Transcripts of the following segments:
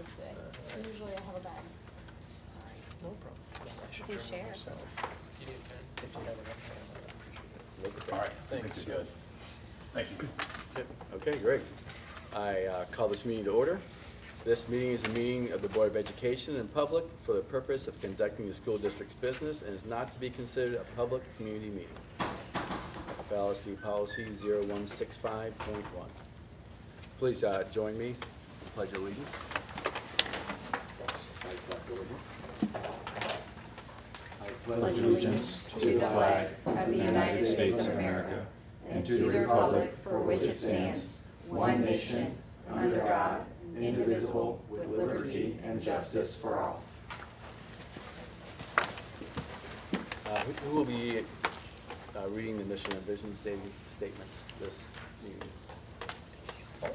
this today. Usually I have a bag. Sorry. No problem. I should If you bring share. one myself. You need a pen? If you have enough pen, I appreciate it. All right, Thanks. good. Thank you. Yep. Okay, great. I call this meeting to order. This meeting is a meeting of the Board of Education in public for the purpose of conducting the school district's business and is not to be considered a public community meeting. FLSD policy 0165.1. Please join me in the Pledge of Allegiance. Pledge allegiance to the flag of the United States of America and to the republic for which it stands, one nation, under God, indivisible, with liberty and justice for all. Who will be reading the mission and vision statements this meeting?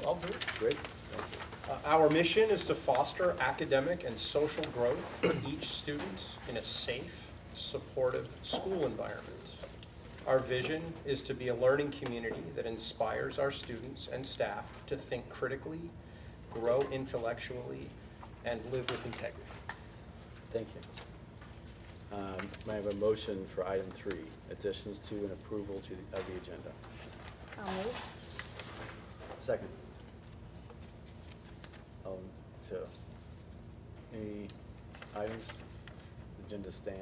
I'll do it. Great. Thank you. Our mission is to foster academic and social growth for each student in a safe, supportive school environment. Our vision is to be a learning community that inspires our students and staff to think critically, grow intellectually, and live with integrity. Thank you. May I have a motion for item 3, additions to and approval of the agenda? I'll move. Second. So, any items? Agenda stand?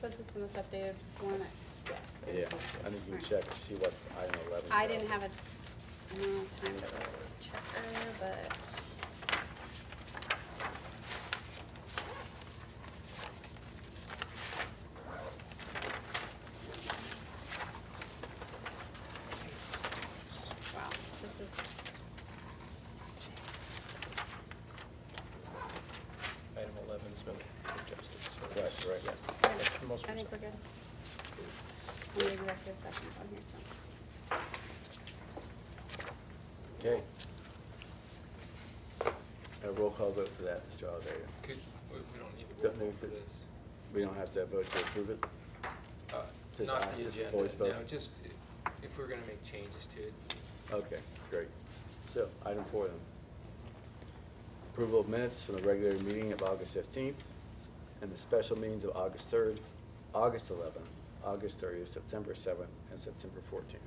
Was this the most updated one? Yes. Yeah, I think you can check to see what item 11 is. I didn't have time to really check earlier, but. Wow, this is. Item 11's been adjusted. So Right, right. Yeah, that's the most I think we're recent. good. And the executive session's on here, so. Okay. A roll call vote for that, Mr. Oliveira. We don't need to Don't roll need for to- this. We don't have to vote to approve it? Just Not aye, the just agenda, voice vote? no, just if we're gonna make changes to it. Okay, great. So, item 4 then. Approval of minutes from the regular meeting of August 15th and the special meetings of August 3rd, August 11th, August 30th, September 7th, and September 14th.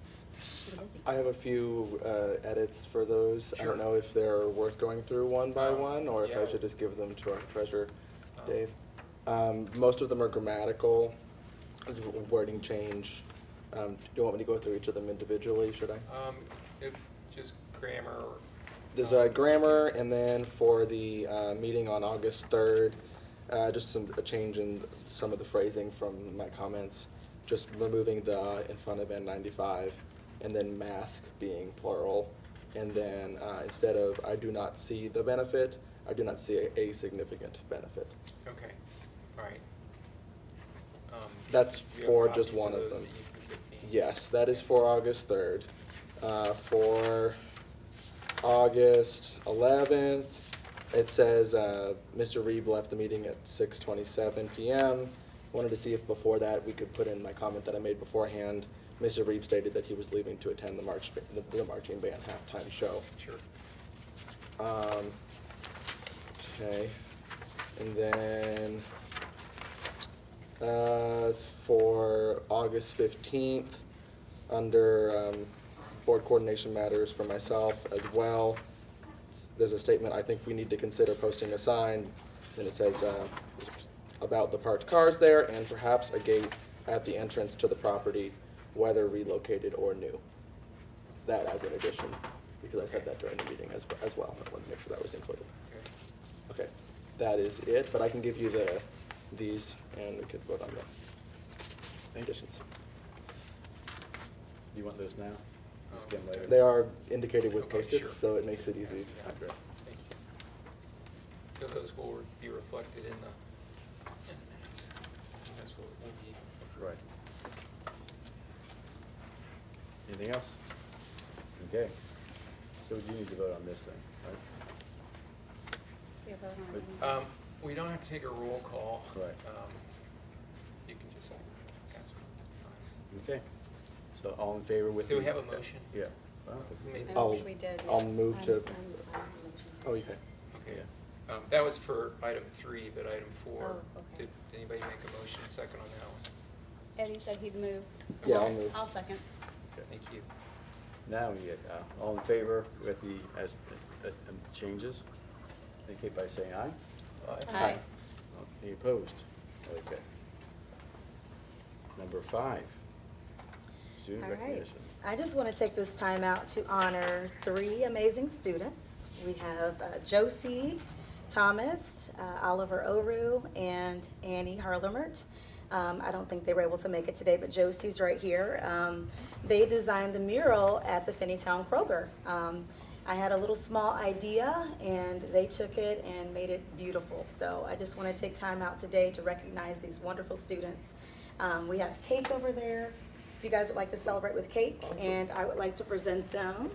I have a few edits for those. I Sure. don't know if they're worth going through one by one, or if I yeah. should just give them to our treasurer, Dave. Most of them are grammatical, wording change. Do you want me to go through each of them individually, should I? If just grammar. There's a grammar, and then for the meeting on August 3rd, just a change in some of the phrasing from my comments, just removing the in front of N95, and then mask being plural, and then instead of I do not see the benefit, I do not see a significant benefit. Okay, all right. That's Do you have for copies just one of those them. that you can give me? Yes, that is for August 3rd. For August 11th, it says Mr. Reeb left the meeting at 6:27 p.m. Wanted to see if before that we could put in my comment that I made beforehand. Mr. Reeb stated that he was leaving to attend the marching band halftime show. Sure. Okay, and then for August 15th, under board coordination matters for myself as well, there's a statement, I think we need to consider posting a sign, and it says about the parked cars there and perhaps a gate at the entrance to the property, whether relocated or new. That as an addition, because I said that during the meeting as well. I wanted to make sure that was included. Okay. Okay, that is it, but I can give you these and we could vote on them. Additions. You want those now? Just get them later? They are indicated with Okay, Post-its, sure. so it makes it easy. Yeah, Great. thank you. So those will be reflected in the minutes. That's what we'll need. Right. Anything else? Okay. So we do need to vote on this thing, right? We vote on it. We don't have to take a roll call. Right. You can just ask. Okay. So all in favor with? Do we the- have a motion? Yeah. Well, Who made I the don't I'll- think we did. I'll yet. move to- Oh, okay. Okay. That was for item 3, but item 4, Oh, okay. did anybody make a motion second on that one? Eddie said he'd move. Yeah, I'll move. I'll second. Thank you. Now we get, all in favor with the, changes, indicate by saying aye. Aye. Any opposed? Okay. Number 5, student All right. recognition. I just want to take this time out to honor 3 amazing students. We have Josie Thomas, Oliver Oru, and Annie Harlemert. I don't think they were able to make it today, but Josie's right here. They designed the mural at the Finneytown Kroger. I had a little small idea, and they took it and made it beautiful. So I just want to take time out today to recognize these wonderful students. We have cake over there. If you guys would like to celebrate with cake, and I would like to present them.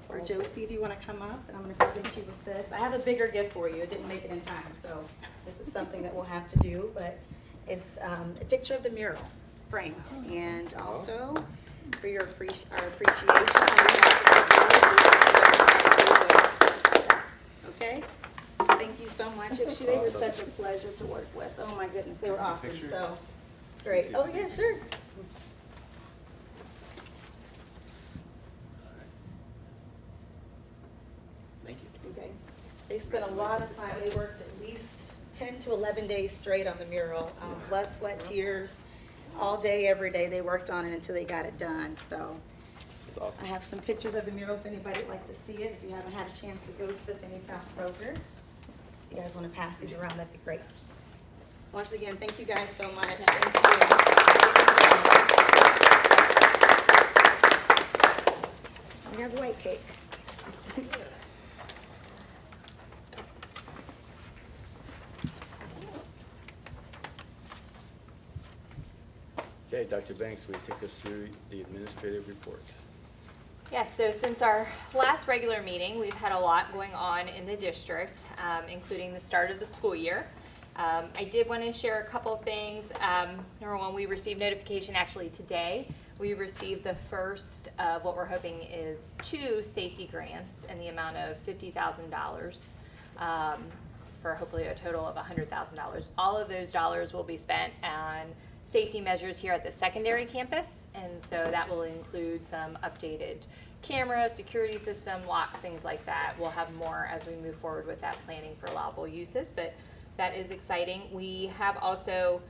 Or Josie, if you want to come up, and I'm going to present you with this. I have a bigger gift for you. It didn't make it in time, so this is something that we'll have to do. But it's a picture of the mural framed, and also for your our appreciation. Okay. Thank you so much. They were such a pleasure to work with. Oh my goodness, they were awesome. So it's great. Oh yeah, sure. Thank you. Okay. They spent a lot of time. They worked at least 10 to 11 days straight on the mural. Blood, sweat, tears, all day, every day. They worked on it until they got it done. So That's awesome. I have some pictures of the mural if anybody would like to see it. If you haven't had a chance to go to the Finneytown Kroger, if you guys want to pass these around, that'd be great. Once again, thank you guys so much. Thank you. We have white cake. Okay, Dr. Banks, will you take us through the administrative report? Yes, so since our last regular meeting, we've had a lot going on in the district, including the start of the school year. I did want to share a couple of things. Number one, we received notification actually today. We received the first of what we're hoping is 2 safety grants in the amount of $50,000 for hopefully a total of $100,000. All of those dollars will be spent on safety measures here at the secondary campus, and so that will include some updated cameras, security system, locks, things like that. We'll have more as we move forward with that planning for allowable uses, but that is exciting. We have also,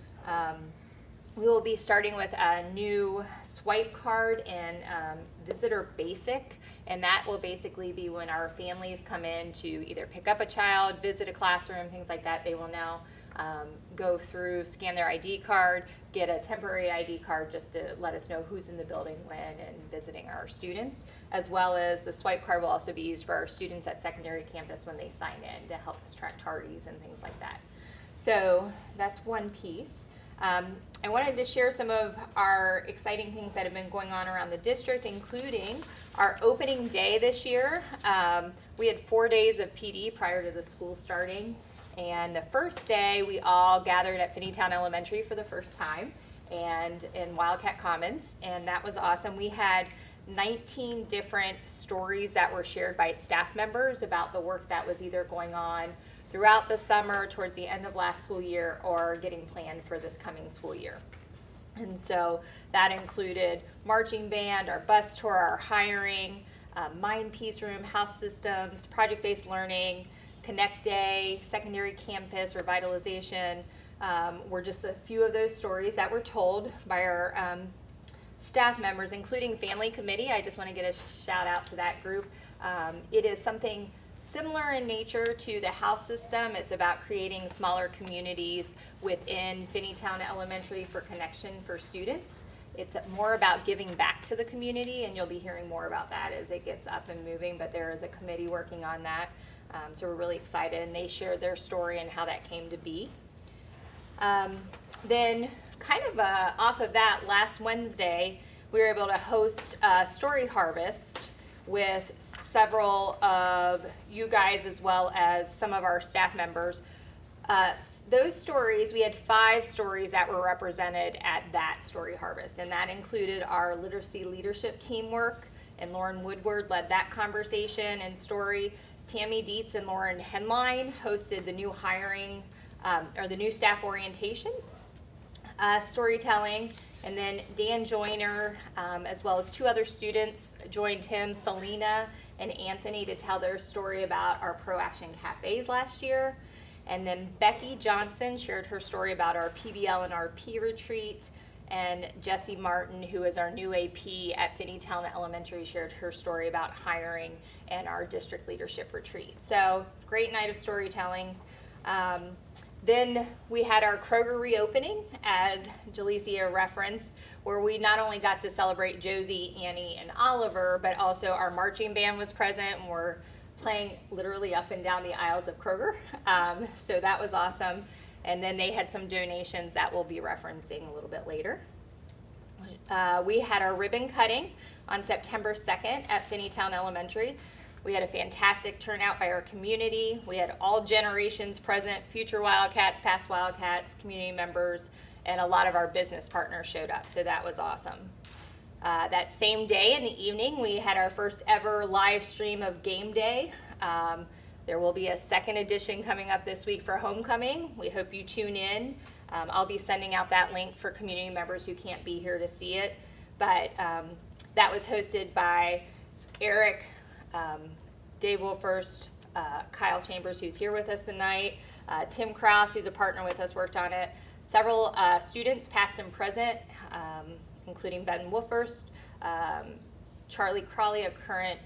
we will be starting with a new swipe card and Visitor Basic, and that will basically be when our families come in to either pick up a child, visit a classroom, things like that. They will now go through, scan their ID card, get a temporary ID card just to let us know who's in the building when and visiting our students, as well as the swipe card will also be used for our students at secondary campus when they sign in to help us track tardies and things like that. So that's one piece. I wanted to share some of our exciting things that have been going on around the district, including our opening day this year. We had 4 days of PD prior to the school starting. And the first day, we all gathered at Finneytown Elementary for the first time, and in Wildcat Commons, and that was awesome. We had 19 different stories that were shared by staff members about the work that was either going on throughout the summer, towards the end of last school year, or getting planned for this coming school year. And so that included marching band, our bus tour, our hiring, Mind Peace Room, house systems, project-based learning, Connect Day, secondary campus, revitalization, were just a few of those stories that were told by our staff members, including Family Committee. I just want to get a shout out to that group. It is something similar in nature to the house system. It's about creating smaller communities within Finneytown Elementary for connection for students. It's more about giving back to the community, and you'll be hearing more about that as it gets up and moving, but there is a committee working on that. So we're really excited, and they shared their story and how that came to be. Then kind of off of that, last Wednesday, we were able to host a story harvest with several of you guys as well as some of our staff members. Those stories, we had 5 stories that were represented at that story harvest, and that included our literacy leadership teamwork, and Lauren Woodward led that conversation and story. Tammy Dietz and Lauren Henline hosted the new hiring, or the new staff orientation, storytelling, and then Dan Joyner, as well as 2 other students joined him, Selena and Anthony, to tell their story about our Pro Action Cafes last year. And then Becky Johnson shared her story about our PBL and RP retreat. And Jessie Martin, who is our new AP at Finneytown Elementary, shared her story about hiring and our district leadership retreat. So great night of storytelling. Then we had our Kroger Reopening, as Jalecia referenced, where we not only got to celebrate Josie, Annie, and Oliver, but also our marching band was present, and we're playing literally up and down the aisles of Kroger. So that was awesome. And then they had some donations that we'll be referencing a little bit later. We had our ribbon cutting on September 2nd at Finneytown Elementary. We had a fantastic turnout by our community. We had all generations present, future Wildcats, past Wildcats, community members, and a lot of our business partners showed up, so that was awesome. That same day in the evening, we had our first ever live stream of game day. There will be a second edition coming up this week for homecoming. We hope you tune in. I'll be sending out that link for community members who can't be here to see it. But that was hosted by Eric, Dave Wolfirst, Kyle Chambers, who's here with us tonight, Tim Krause, who's a partner with us, worked on it. Several students, past and present, including Ben Wolfirst, Charlie Crawley, a current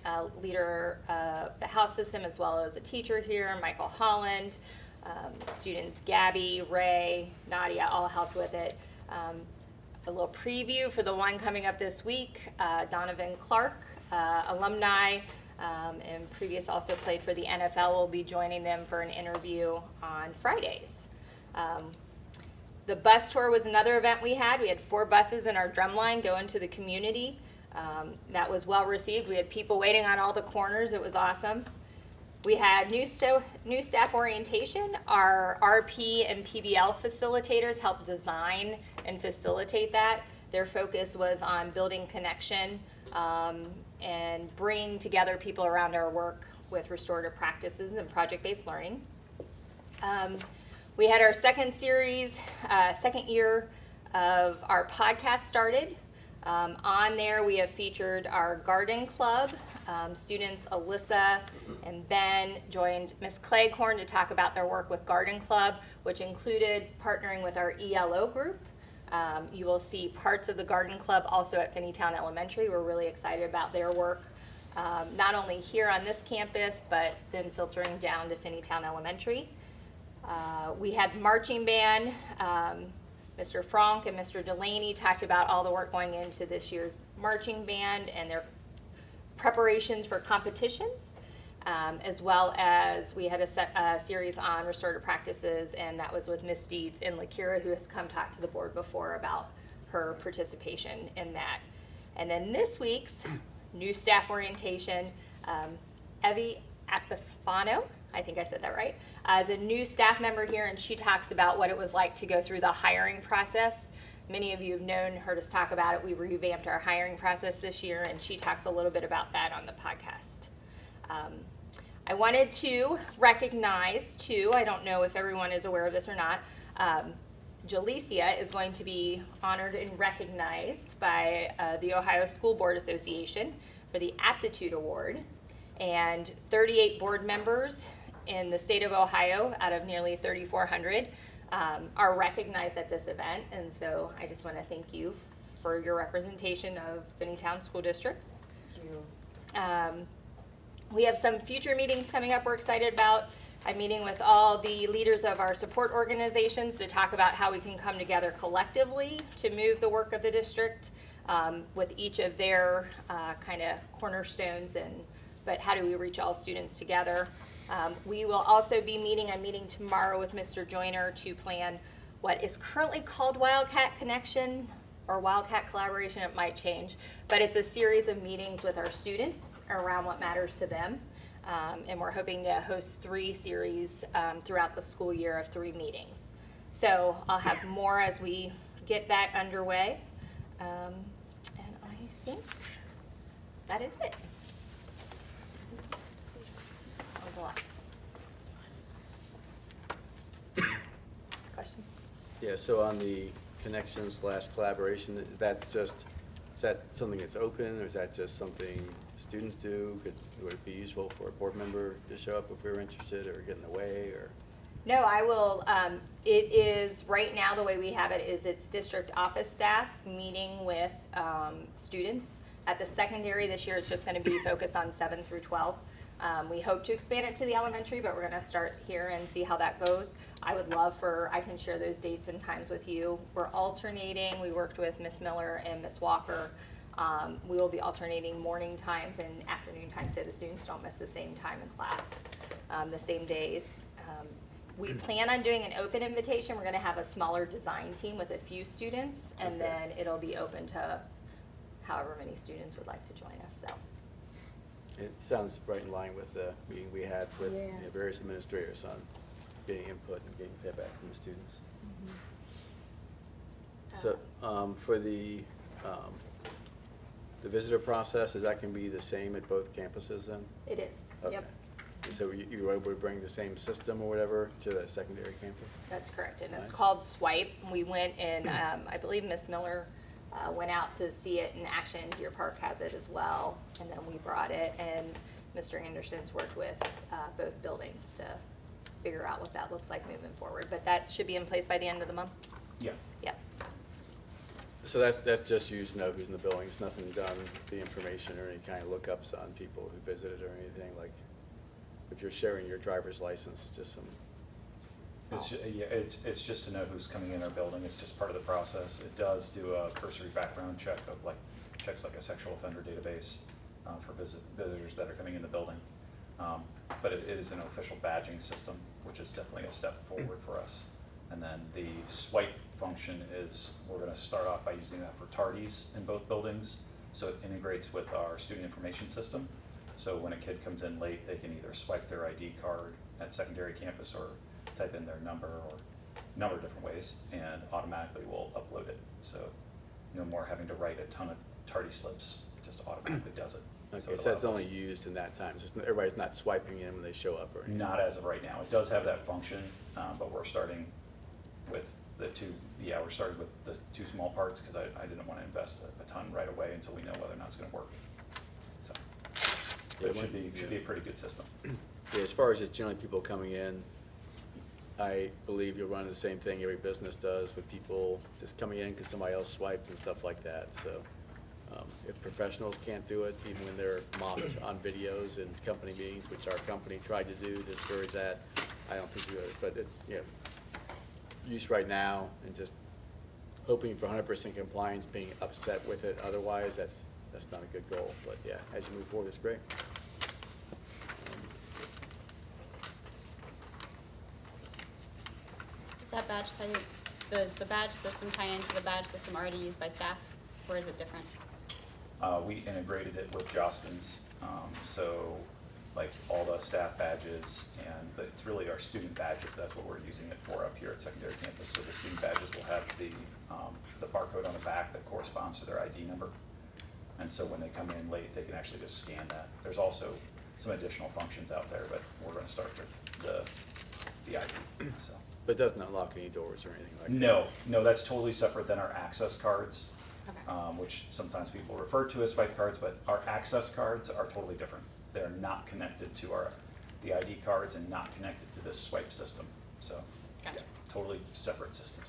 leader of the House system, as well as a teacher here, Michael Holland, students Gabby, Ray, Nadia, all helped with it. A little preview for the one coming up this week, Donovan Clark, alumni, and previous also played for the NFL, will be joining them for an interview on Fridays. The bus tour was another event we had. We had 4 buses in our drumline going to the community. That was well received. We had people waiting on all the corners. It was awesome. We had new staff orientation. Our RP and PBL facilitators helped design and facilitate that. Their focus was on building connection and bringing together people around our work with restorative practices and project-based learning. We had our second year of our podcast started. On there, we have featured our garden club. Students Alyssa and Ben joined Miss Cleghorn to talk about their work with Garden Club, which included partnering with our ELO group. You will see parts of the Garden Club also at Finneytown Elementary. We're really excited about their work, not only here on this campus, but then filtering down to Finneytown Elementary. We had marching band. Mr. Frank and Mr. Delaney talked about all the work going into this year's marching band and their preparations for competitions, as well as we had a series on restorative practices, and that was with Miss Deeds and Lakira, who has come talk to the board before about her participation in that. And then this week's new staff orientation, Evie Apifano, I think I said that right, is a new staff member here, and she talks about what it was like to go through the hiring process. Many of you have known, heard us talk about it. We revamped our hiring process this year, and she talks a little bit about that on the podcast. I wanted to recognize, too, I don't know if everyone is aware of this or not, Jalecia is going to be honored and recognized by the Ohio School Board Association for the Aptitude Award, and 38 board members in the state of Ohio out of nearly 3,400 are recognized at this event, and so I just want to thank you for your representation of Finneytown school districts. Thank you. We have some future meetings coming up we're excited about. I'm meeting with all the leaders of our support organizations to talk about how we can come together collectively to move the work of the district with each of their kind of cornerstones, but how do we reach all students together? We will also be meeting, I'm meeting tomorrow with Mr. Joyner to plan what is currently called Wildcat Connection or Wildcat Collaboration. It might change, but it's a series of meetings with our students around what matters to them. And we're hoping to host 3 series throughout the school year of 3 meetings. So I'll have more as we get that underway. And I think that is it. Yeah, so on the connection/collaboration, is that something that's open, or is that just something students do? Would it be useful for a board member to show up if we were interested, or get in the way, or? No, I will, it is, right now, the way we have it is it's district office staff meeting with students. At the secondary this year, it's just gonna be focused on 7 through 12. We hope to expand it to the elementary, but we're gonna start here and see how that goes. I would love I can share those dates and times with you. We're alternating, we worked with Miss Miller and Miss Walker. We will be alternating morning times and afternoon times so the students don't miss the same time in class, the same days. We plan on doing an open invitation. We're gonna have a smaller design team with a few students, and Okay. then it'll be open to however many students would like to join us, so. It sounds right in line with the meeting we had with Yeah. various administrators on getting input and getting feedback from the students. So, for the visitor process, is that can be the same at both campuses then? It is, Okay. yep, So you were able to bring the same system or whatever to the secondary campus? that's correct, and it's Nice. called Swipe. We went and, I believe Miss Miller went out to see it in action. Deer Park has it as well, and then we brought it, and Mr. Anderson's worked with both buildings to figure out what that looks like moving forward, but that should be in place by the end of the month. Yeah. Yep. So that's just you to know who's in the building, it's nothing done, the information or any kind of lookups on people who visited or anything, like if you're sharing your driver's license, it's just some, It's just to know who's coming in our building. It's just part of the process. It does do a cursory background check of checks like a sexual offender database for visitors that are coming in the building. But it is an official badging system, which is definitely a step forward for us. And then the swipe function is, we're gonna start off by using that for tardies in both buildings. So it integrates with our student information system. So when a kid comes in late, they can either swipe their ID card at secondary campus or type in their number or a number of different ways, and automatically we'll upload it. So no more having to write a ton of tardy slips, it just automatically does it. okay, it so that's allows only us- used in that time, just everybody's not swiping in when they show up or anything? Not as of right now. It does have that function, but we're starting with we're starting with the two small parts because I didn't want to invest a ton right away until we know whether or not it's going to work. So Yeah, it should be a pretty good system. Yeah, as far as just generally people coming in, I believe you'll run the same thing every business does with people just coming in because somebody else swiped and stuff like that, so. If professionals can't do it, even when they're mocked on videos and company meetings, which our company tried to do, discourage that, I don't think we would, but it's, use right now and just hoping for 100% compliance, being upset with it, otherwise, that's not a good goal, but yeah, as you move forward, it's great. Does the badge system tie into the badge system already used by staff, or is it different? We integrated it with Jostens, so like all the staff badges and it's really our student badges, that's what we're using it for up here at secondary campus. So the student badges will have the barcode on the back that corresponds to their ID number. And so when they come in late, they can actually just scan that. There's also some additional functions out there, but we're gonna start with the ID, so. But it doesn't unlock any doors or anything like that? No, that's totally separate than our access cards. Okay. Which sometimes people refer to as swipe cards, but our access cards are totally different. They're not connected to the ID cards and not connected to this swipe system. So, Gotcha. yeah, totally separate systems.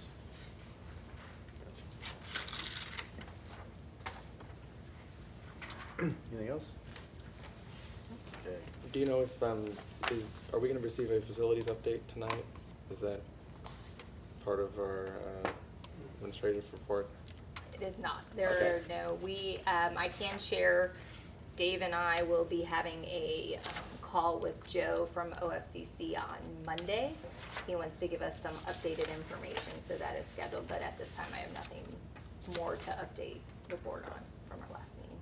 Anything else? Okay. Do you know if, are we gonna receive a facilities update tonight? Is that part of our administrative report? It is not. There are no, I can share, Dave and I will be having a call with Joe from OFCC on Monday. He wants to give us some updated information, so that is scheduled, but at this time I have nothing more to update the board on from our last meeting.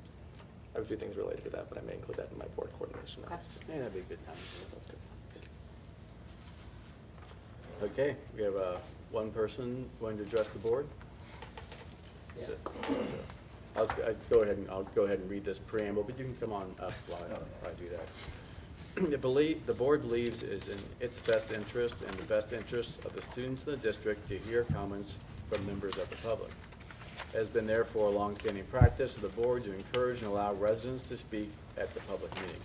I have a few things related to that, but I may include that in my board coordination. Okay. Yeah, that'd be a good time. Okay, we have one person going to address the board. So, I'll go ahead and read this preamble, but you can come on up while I do that. The board believes it is in its best interest and the best interest of the students in the district to hear comments from members of the public. It has been therefore a long-standing practice of the board to encourage and allow residents to speak at the public meeting.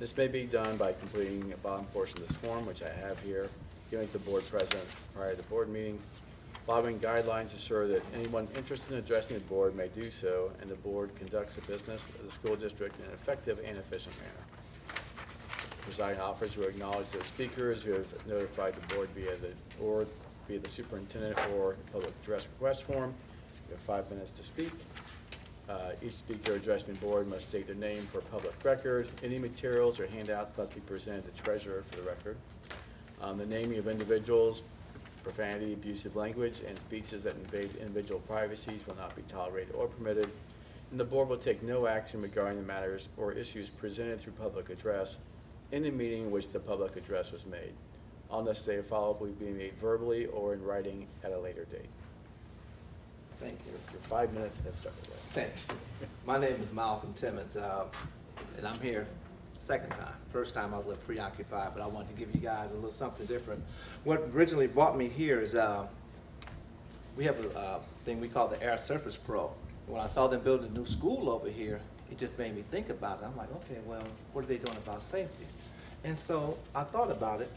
This may be done by completing a bottom portion of this form, which I have here, giving it to the board president prior to the board meeting. Following guidelines ensure that anyone interested in addressing the board may do so, and the board conducts the business of the school district in an effective and efficient manner. Presiding officers will acknowledge those speakers who have notified the board via the superintendent or public address request form. You have 5 minutes to speak. Each speaker addressing the board must state their name for public record. Any materials or handouts must be presented to treasurer for the record. The naming of individuals, profanity, abusive language, and speeches that invade individual privacies will not be tolerated or permitted. And the board will take no action regarding the matters or issues presented through public address in the meeting in which the public address was made, unless they follow will be made verbally or in writing at a later date. Thank you. Your 5 minutes has started. Thanks. My name is Malcolm Timmons, and I'm here second time. First time I was a little preoccupied, but I wanted to give you guys a little something different. What originally brought me here is we have a thing we call the Air Surface Pro. When I saw them building a new school over here, it just made me think about it. I'm like, okay, well, what are they doing about safety? And so I thought about it,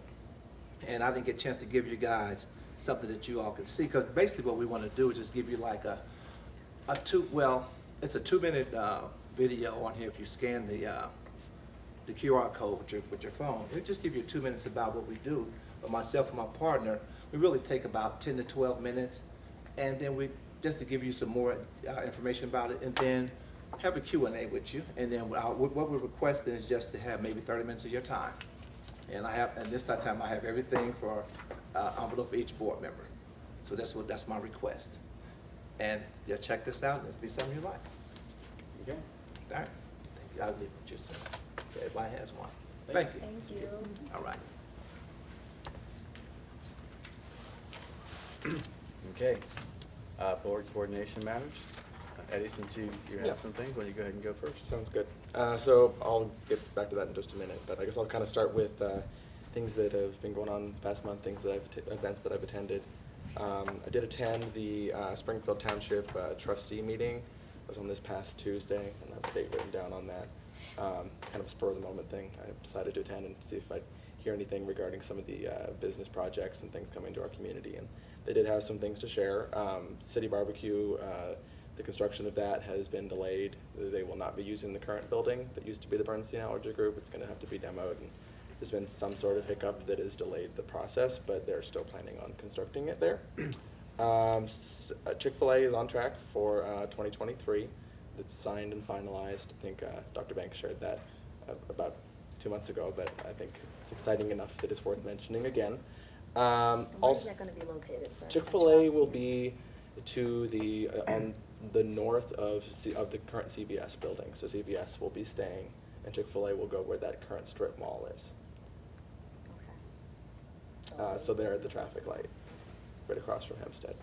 and I didn't get a chance to give you guys something that you all can see, because basically what we want to do is just give you like it's a 2-minute video on here. If you scan the QR code with your phone, it'll just give you 2 minutes about what we do. But myself and my partner, we really take about 10 to 12 minutes, and then we just to give you some more information about it, and then have a Q&A with you. And then what we're requesting is just to have maybe 30 minutes of your time. And this time I have everything for envelope for each board member. So that's my request. And you'll check this out, and it's be something you like. Okay. All right. Thank you. I'll leave it with you, sir. So everybody has one. Thank you. Thank you. All right. Okay. Board coordination matters. Eddie, since you Yeah. have some things, why don't you go ahead and go first? Sounds good. So I'll get back to that in just a minute, but I guess I'll kind of start with things that have been going on the past month, events that I've attended. I did attend the Springfield Township trustee meeting. It was on this past Tuesday, and I have a date written down on that. Kind of a spur of the moment thing. I decided to attend and see if I'd hear anything regarding some of the business projects and things coming to our community, and they did have some things to share. City Barbecue, the construction of that has been delayed. They will not be using the current building that used to be the Bernstein Allergy Group. It's going to have to be demoed, and there's been some sort of hiccup that has delayed the process, but they're still planning on constructing it there. Chick-fil-A is on track for 2023. It's signed and finalized. I think Dr. Banks shared that about 2 months ago, but I think it's exciting enough that it's worth mentioning again. Where's that going to be located, sir? Chick-fil-A will be to the on the north of the current CVS building. So CVS will be staying, and Chick-fil-A will go where that current strip mall is. Okay. So they're at the traffic light, right across from Hempstead.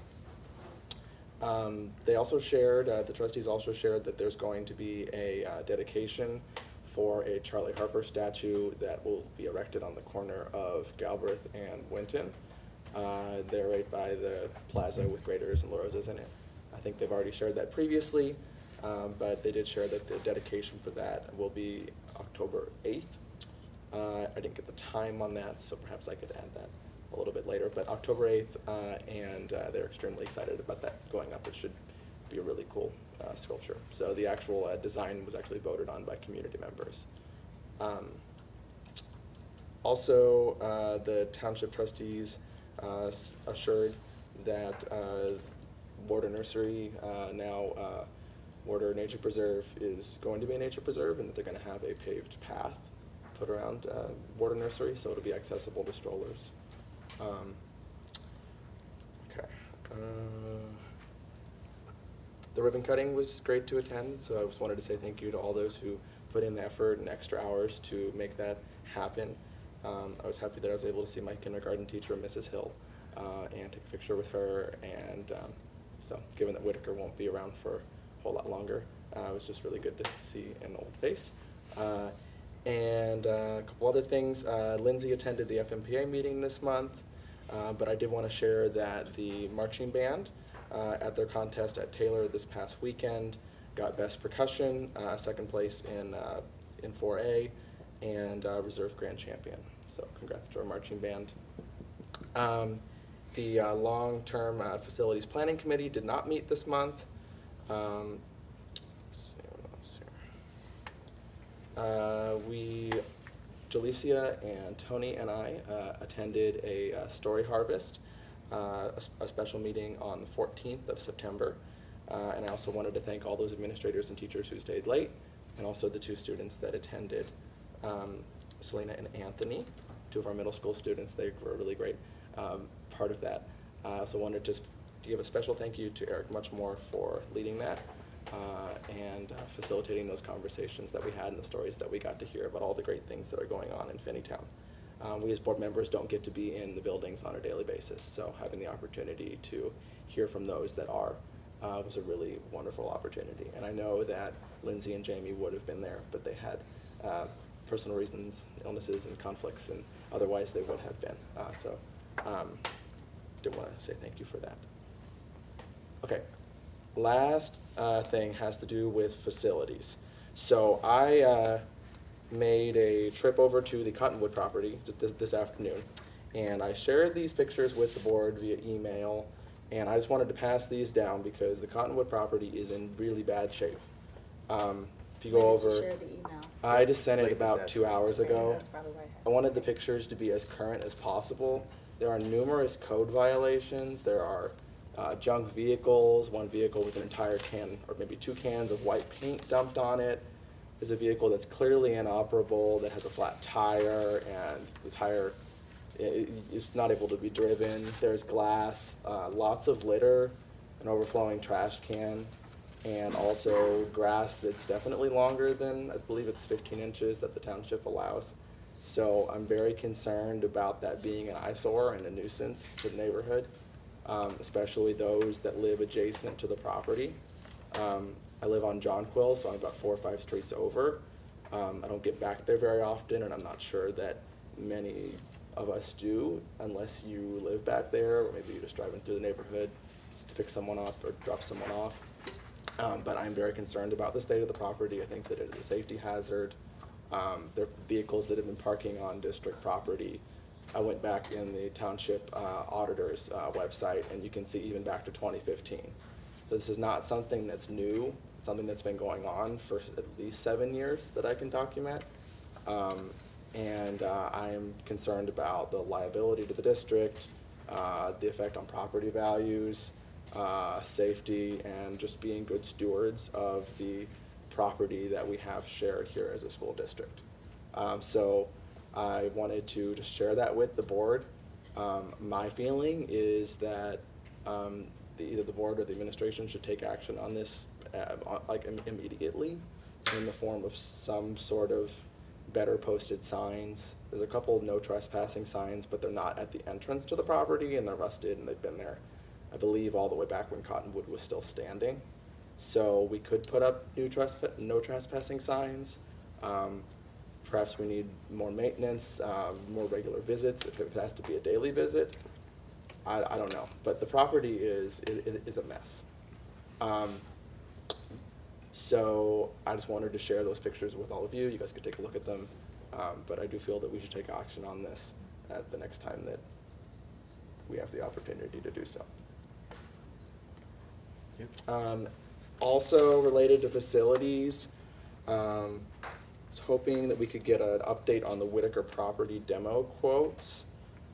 They also shared, the trustees also shared that there's going to be a dedication for a Charlie Harper statue that will be erected on the corner of Galbraith and Winton. They're right by the plaza with Graders and La Rosa's in it. I think they've already shared that previously, but they did share that the dedication for that will be October 8th. I didn't get the time on that, so perhaps I could add that a little bit later, but October 8th, and they're extremely excited about that going up. It should be a really cool sculpture. So the actual design was actually voted on by community members. Also, the township trustees assured that Warder Nursery, now Warder Nature Preserve, is going to be a nature preserve, and that they're going to have a paved path put around Warder Nursery, so it'll be accessible to strollers. Okay. The ribbon cutting was great to attend, so I just wanted to say thank you to all those who put in the effort and extra hours to make that happen. I was happy that I was able to see my kindergarten teacher, Mrs. Hill, and take a picture with her, and so given that Whitaker won't be around for a whole lot longer, it was just really good to see an old face. And a couple other things. Lindsay attended the FMPA meeting this month, but I did want to share that the marching band at their contest at Taylor this past weekend got Best Percussion, second place in 4A, and Reserve Grand Champion. So congrats to our marching band. The Long-Term Facilities Planning Committee did not meet this month. Let's see what else here. Jalicia and Tony and I attended a story harvest, a special meeting on the 14th of September. And I also wanted to thank all those administrators and teachers who stayed late, and also the 2 students that attended, Selena and Anthony, 2 of our middle school students. They were a really great part of that. I also wanted to give a special thank you to Eric Muchmore for leading that and facilitating those conversations that we had and the stories that we got to hear about all the great things that are going on in Finneytown. We as board members don't get to be in the buildings on a daily basis, so having the opportunity to hear from those that are was a really wonderful opportunity. And I know that Lindsay and Jamie would have been there, but they had personal reasons, illnesses, and conflicts, and otherwise they would have been. Did want to say thank you for that. Okay, last thing has to do with facilities. So I made a trip over to the Cottonwood property this afternoon, and I shared these pictures with the board via email, and I just wanted to pass these down because the Cottonwood property is in really bad shape. If you go When over, did you share the email? I just sent it Late this about 2 hours Okay, ago. that's probably why I I wanted the pictures to be as current as possible. There are numerous code violations. There are junk vehicles, 1 vehicle with an entire can, or maybe 2 cans of white paint dumped on it. There's a vehicle that's clearly inoperable that has a flat tire, and the tire is not able to be driven. There's glass, lots of litter, an overflowing trash can, and also grass that's definitely longer than, I believe it's 15 inches that the township allows. So I'm very concerned about that being an eyesore and a nuisance to the neighborhood, especially those that live adjacent to the property. I live on John Quill, so I'm about 4 or 5 streets over. I don't get back there very often, and I'm not sure that many of us do unless you live back there, or maybe you're just driving through the neighborhood to pick someone up or drop someone off. But I'm very concerned about the state of the property. I think that it is a safety hazard. There are vehicles that have been parking on district property. I went back in the township auditor's website, and you can see even back to 2015. So this is not something that's new, it's something that's been going on for at least 7 years that I can document. And I am concerned about the liability to the district, the effect on property values, safety, and just being good stewards of the property that we have shared here as a school district. So I wanted to just share that with the board. My feeling is that either the board or the administration should take action on this immediately in the form of some sort of better posted signs. There's a couple of no trespassing signs, but they're not at the entrance to the property, and they're rusted, and they've been there, I believe, all the way back when Cottonwood was still standing. So we could put up no trespassing signs. Perhaps we need more maintenance, more regular visits, if it has to be a daily visit. I don't know, but the property is a mess. So I just wanted to share those pictures with all of you. You guys could take a look at them, but I do feel that we should take action on this at the next time that we have the opportunity to do so. Also related to facilities, I was hoping that we could get an update on the Whitaker property demo quotes,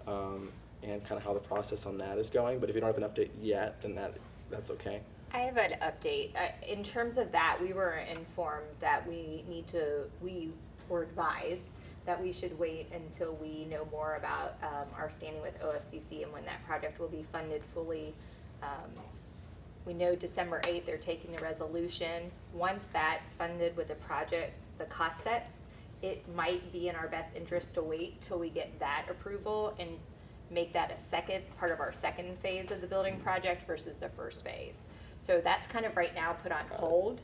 and kind of how the process on that is going. But if you don't have an update yet, then that's okay. I have an update. In terms of that, we were informed that we were advised that we should wait until we know more about our standing with OFCC and when that project will be funded fully. We know December 8th they're taking the resolution. Once that's funded with the project, the cost sets, it might be in our best interest to wait till we get that approval and make that a second part of our second phase of the building project versus the first phase. So that's kind of right now put on hold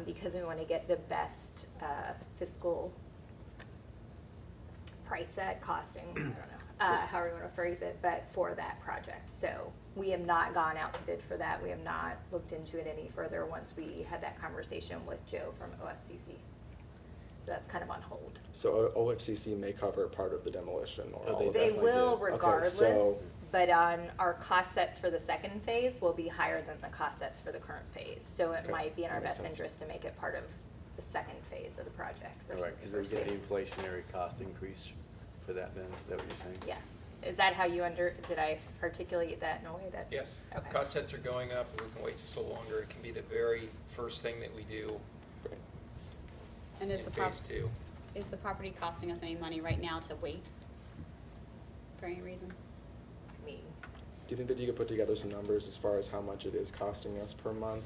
because we want to get the best fiscal price set, costing, I don't know, however you want to phrase it, but for that project. So we have not gone out to bid for that. We have not looked into it any further once we had that conversation with Joe from OFCC. So that's kind of on hold. So OFCC may cover part of the demolition or Oh, all of They it? will Okay, regardless, so- but on our cost sets for the second phase will be higher than the cost sets for the current phase. So it Okay, might be in our that makes best sense. interest to make it part of the second phase of the project Right, versus because the there's first an phase. inflationary cost increase for that then, is that what you're saying? Yeah. Is that how you did I articulate that in a way that? Yes. Okay. Cost sets are going up, and we can wait just a little longer. It can be the very first thing that we do Great. And is in the phase two. is the property costing us any money right now to wait? For any reason? I mean, Do you think that you could put together some numbers as far as how much it is costing us per month?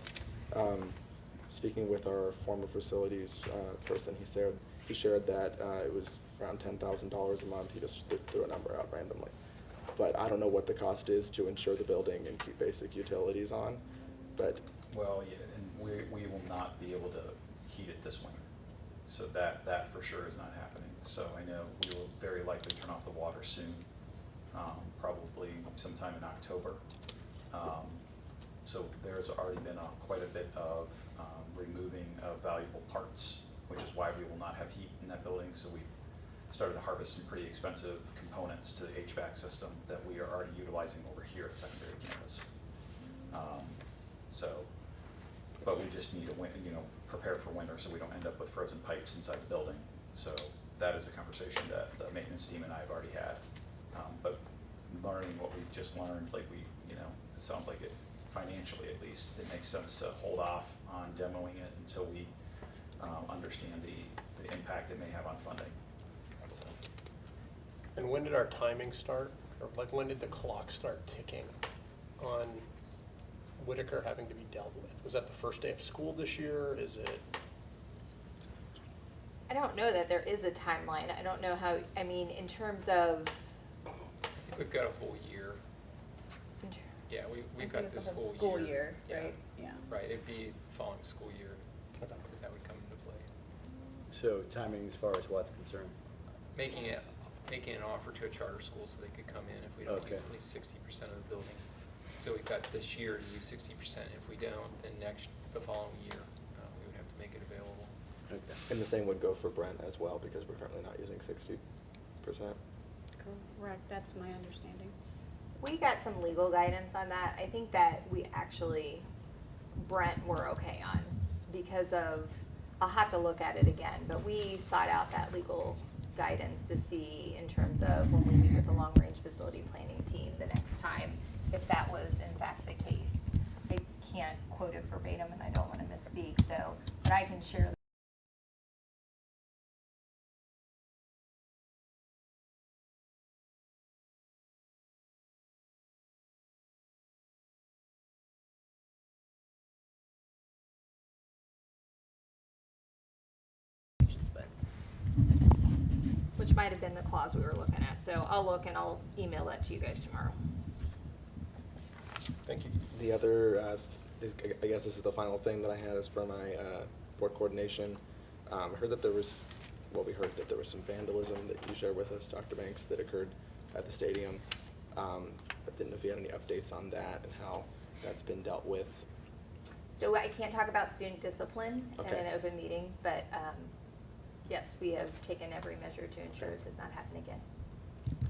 Speaking with our former facilities person, he shared that it was around $10,000 a month. He just threw a number out randomly. But I don't know what the cost is to insure the building and keep basic utilities on. But Well, yeah, and we will not be able to heat it this winter. So that for sure is not happening. So I know we will very likely turn off the water soon, probably sometime in October. So there's already been quite a bit of removing of valuable parts, which is why we will not have heat in that building. So we started to harvest some pretty expensive components to the HVAC system that we are already utilizing over here at secondary campus. But we just need to prepare for winter so we don't end up with frozen pipes inside the building. So that is a conversation that the maintenance team and I have already had. But learning what we've just learned, it sounds like it, financially at least, it makes sense to hold off on demoing it until we understand the impact it may have on funding. So, And when did our timing start? Or like when did the clock start ticking on Whitaker having to be dealt with? Was that the first day of school this year? Is it? I don't know that there is a timeline. I don't know how, I mean, in terms of. I think we've got a whole year. Yeah, we've got this whole year. School year, Yeah. right? Yeah. Right, it'd be following school year that would come into play. So timing as far as what's concerned? Making an offer to a charter school so they could come in if we don't Okay. use at least 60% of the building. So we've got this year to use 60%. If we don't, then the following year, we would have to make it available. Okay. and the same would go for Brent as well, because we're currently not using 60%. Correct, that's my understanding. We got some legal guidance on that. I think that we actually, Brent, were okay on because of, I'll have to look at it again, but we sought out that legal guidance to see in terms of when we meet with the long-range facility planning team the next time, if that was in fact the case. I can't quote it verbatim and I don't want to misspeak, but I can share. Which might have been the clause we were looking at. So I'll look and I'll email that to you guys tomorrow. Thank you. The other, I guess this is the final thing that I had is for my board coordination. I heard that we heard that there was some vandalism that you shared with us, Dr. Banks, that occurred at the stadium. I didn't know if you had any updates on that and how that's been dealt with. So I can't talk about student discipline in Okay. an open meeting, but yes, we have taken every measure to ensure it does not happen again.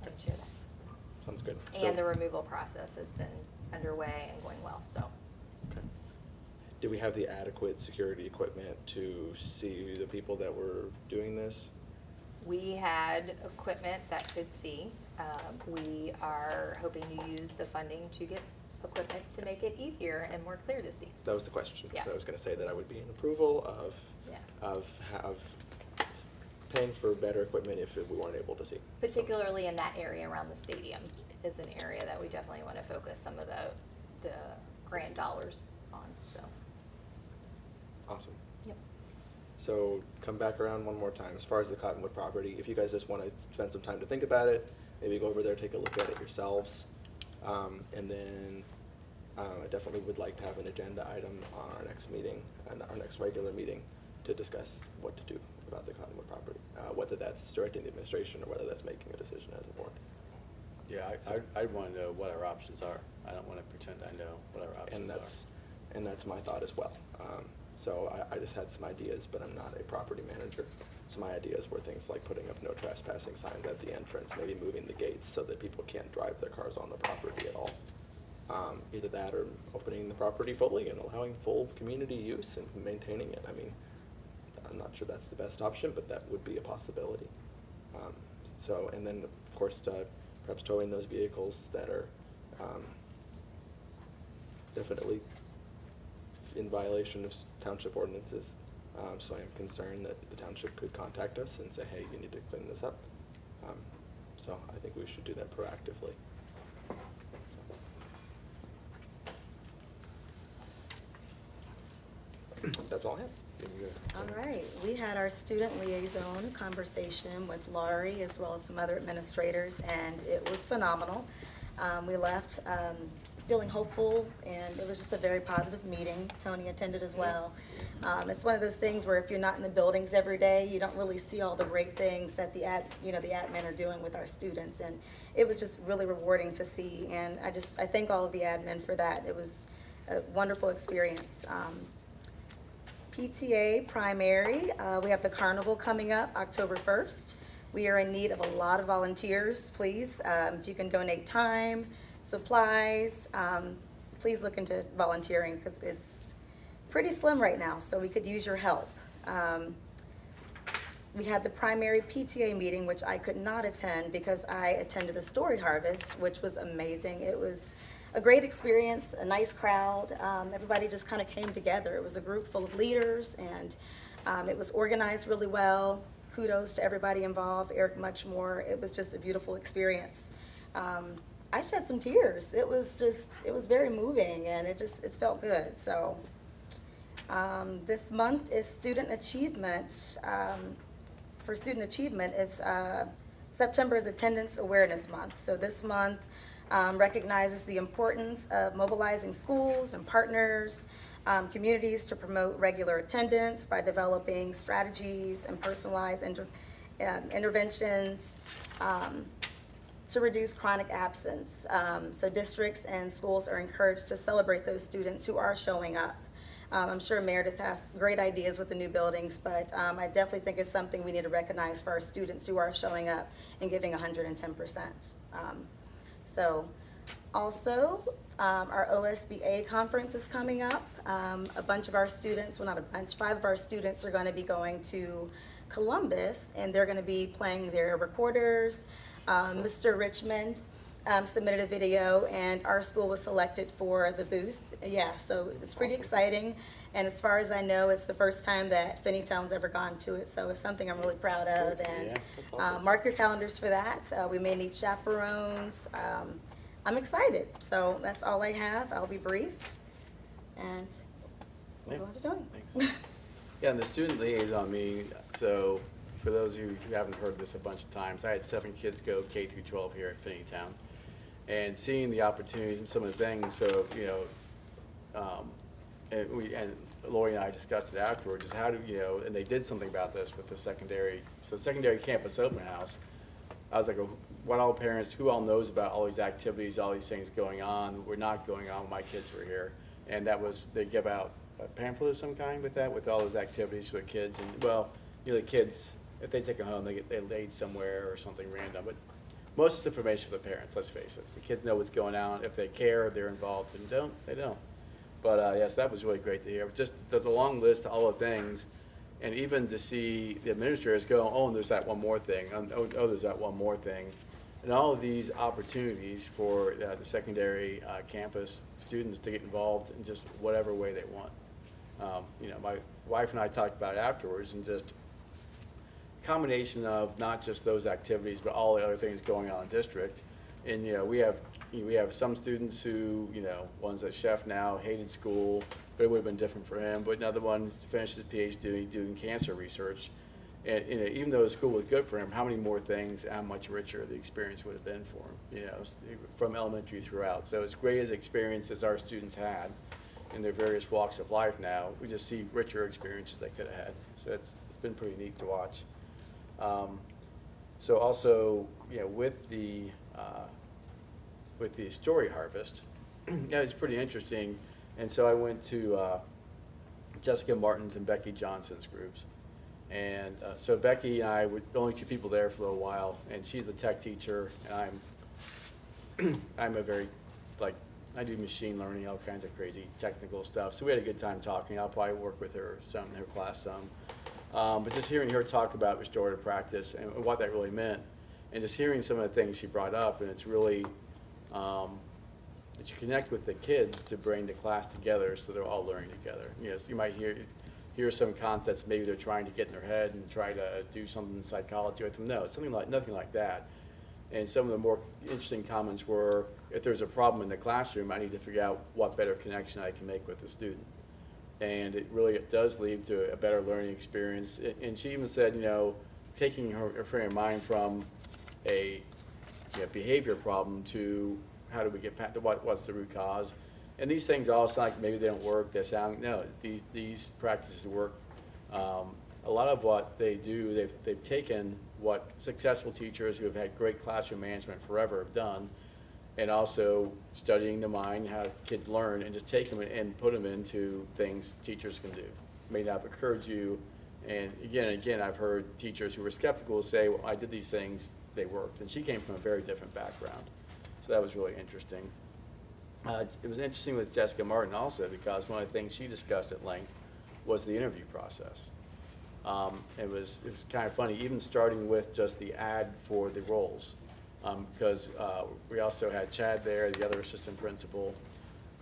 I can share that. Sounds good. And the removal process has been underway and going well, so. Okay. Do we have the adequate security equipment to see the people that were doing this? We had equipment that could see. We are hoping to use the funding to get equipment to make it easier and more clear to see. That was the question. Yeah. So I was going to say that I would be in approval of paying for better equipment if we weren't able to see. Particularly in that area around the stadium is an area that we definitely want to focus some of the grant dollars on, so. Awesome. Yep. So come back around one more time. As far as the Cottonwood property, if you guys just want to spend some time to think about it, maybe go over there, take a look at it yourselves. And then I definitely would like to have an agenda item on our next meeting, and our next regular meeting, to discuss what to do about the Cottonwood property, whether that's directing the administration or whether that's making a decision as a board. Yeah, I'd want to know what our options are. I don't want to pretend I know what our options are. And that's my thought as well. So I just had some ideas, but I'm not a property manager. So my ideas were things like putting up no trespassing signs at the entrance, maybe moving the gates so that people can't drive their cars on the property at all. Either that or opening the property fully and allowing full community use and maintaining it. I mean, I'm not sure that's the best option, but that would be a possibility. And then of course, perhaps towing those vehicles that are definitely in violation of township ordinances. So I am concerned that the township could contact us and say, hey, you need to clean this up. So I think we should do that proactively. That's all I have. All right, we had our student liaison conversation with Laurie as well as some other administrators, and it was phenomenal. We left feeling hopeful, and it was just a very positive meeting. Tony attended as well. It's one of those things where if you're not in the buildings every day, you don't really see all the great things that the admin are doing with our students, and it was just really rewarding to see. And I thank all of the admin for that. It was a wonderful experience. PTA primary, we have the carnival coming up October 1st. We are in need of a lot of volunteers, please. If you can donate time, supplies, please look into volunteering because it's pretty slim right now, so we could use your help. We had the primary PTA meeting, which I could not attend because I attended the Story Harvest, which was amazing. It was a great experience, a nice crowd. Everybody just kind of came together. It was a group full of leaders, and it was organized really well. Kudos to everybody involved, Eric Muchmore. It was just a beautiful experience. I shed some tears. It was very moving, and it felt good. So this month is student achievement. For student achievement, it's September is Attendance Awareness Month. So this month recognizes the importance of mobilizing schools and partners, communities to promote regular attendance by developing strategies and personalized interventions to reduce chronic absence. So districts and schools are encouraged to celebrate those students who are showing up. I'm sure Meredith has great ideas with the new buildings, but I definitely think it's something we need to recognize for our students who are showing up and giving 110%. So also, our OSBA conference is coming up. A bunch of our students, well, not a bunch, 5 of our students are going to be going to Columbus, and they're going to be playing their recorders. Mr. Richmond submitted a video, and our school was selected for the booth. Yeah, so it's pretty exciting. And as far as I know, it's the first time that Finneytown's ever gone to it, so it's something I'm really proud of. And mark your calendars for that. We may need chaperones. I'm excited. So that's all I have. I'll be brief. And we'll go on to Tony. Thanks. Yeah, and the student liaison meeting, so for those of you who haven't heard this a bunch of times, I had 7 kids go K through 12 here at Finneytown. And seeing the opportunities and some of the things, so, and Lori and I discussed it afterwards, is how do, and they did something about this with the secondary campus open house. I was like, what all parents, who all knows about all these activities, all these things going on, were not going on when my kids were here. And that was, they give out a pamphlet of some kind with that, with all those activities for the kids. And well, the kids, if they take them home, they get laid somewhere or something random. But most of the information for the parents, let's face it. The kids know what's going on. If they care, they're involved. If they don't, they don't. But yes, that was really great to hear. Just the long list of all the things, and even to see the administrators go, oh, and there's that one more thing. Oh, there's that one more thing. And all of these opportunities for the secondary campus students to get involved in just whatever way they want. My wife and I talked about it afterwards, and just combination of not just those activities, but all the other things going on in district. And we have some students who, one's a chef now, hated school, but it would have been different for him. But another one finished his PhD doing cancer research. And even though the school was good for him, how many more things, how much richer the experience would have been for him, from elementary throughout. So as great as experience as our students had in their various walks of life now, we just see richer experiences they could have had. So it's been pretty neat to watch. So also, with the story harvest, yeah, it's pretty interesting. And so I went to Jessica Martin's and Becky Johnson's groups. And so Becky and I were the only two people there for a little while, and she's the tech teacher, and I'm a very, I do machine learning, all kinds of crazy technical stuff. So we had a good time talking. I'll probably work with her some in her class some. But just hearing her talk about restorative practice and what that really meant, and just hearing some of the things she brought up, and it's really that you connect with the kids to bring the class together so they're all learning together. Yes, you might hear some concepts maybe they're trying to get in their head and try to do something in psychology with them. No, it's nothing like that. And some of the more interesting comments were, if there's a problem in the classroom, I need to figure out what better connection I can make with the student. And it does lead to a better learning experience. And she even said, taking her frame of mind from a behavior problem to how do we get past what's the root cause. And these things all sound like maybe they don't work. No, these practices work. A lot of what they do, they've taken what successful teachers who have had great classroom management forever have done, and also studying the mind, how kids learn, and just take them and put them into things teachers can do. May not have occurred to you, and again, I've heard teachers who were skeptical say, well, I did these things, they worked. And she came from a very different background. So that was really interesting. It was interesting with Jessica Martin also, because one of the things she discussed at length was the interview process. It was kind of funny, even starting with just the ad for the roles, because we also had Chad there, the other assistant principal,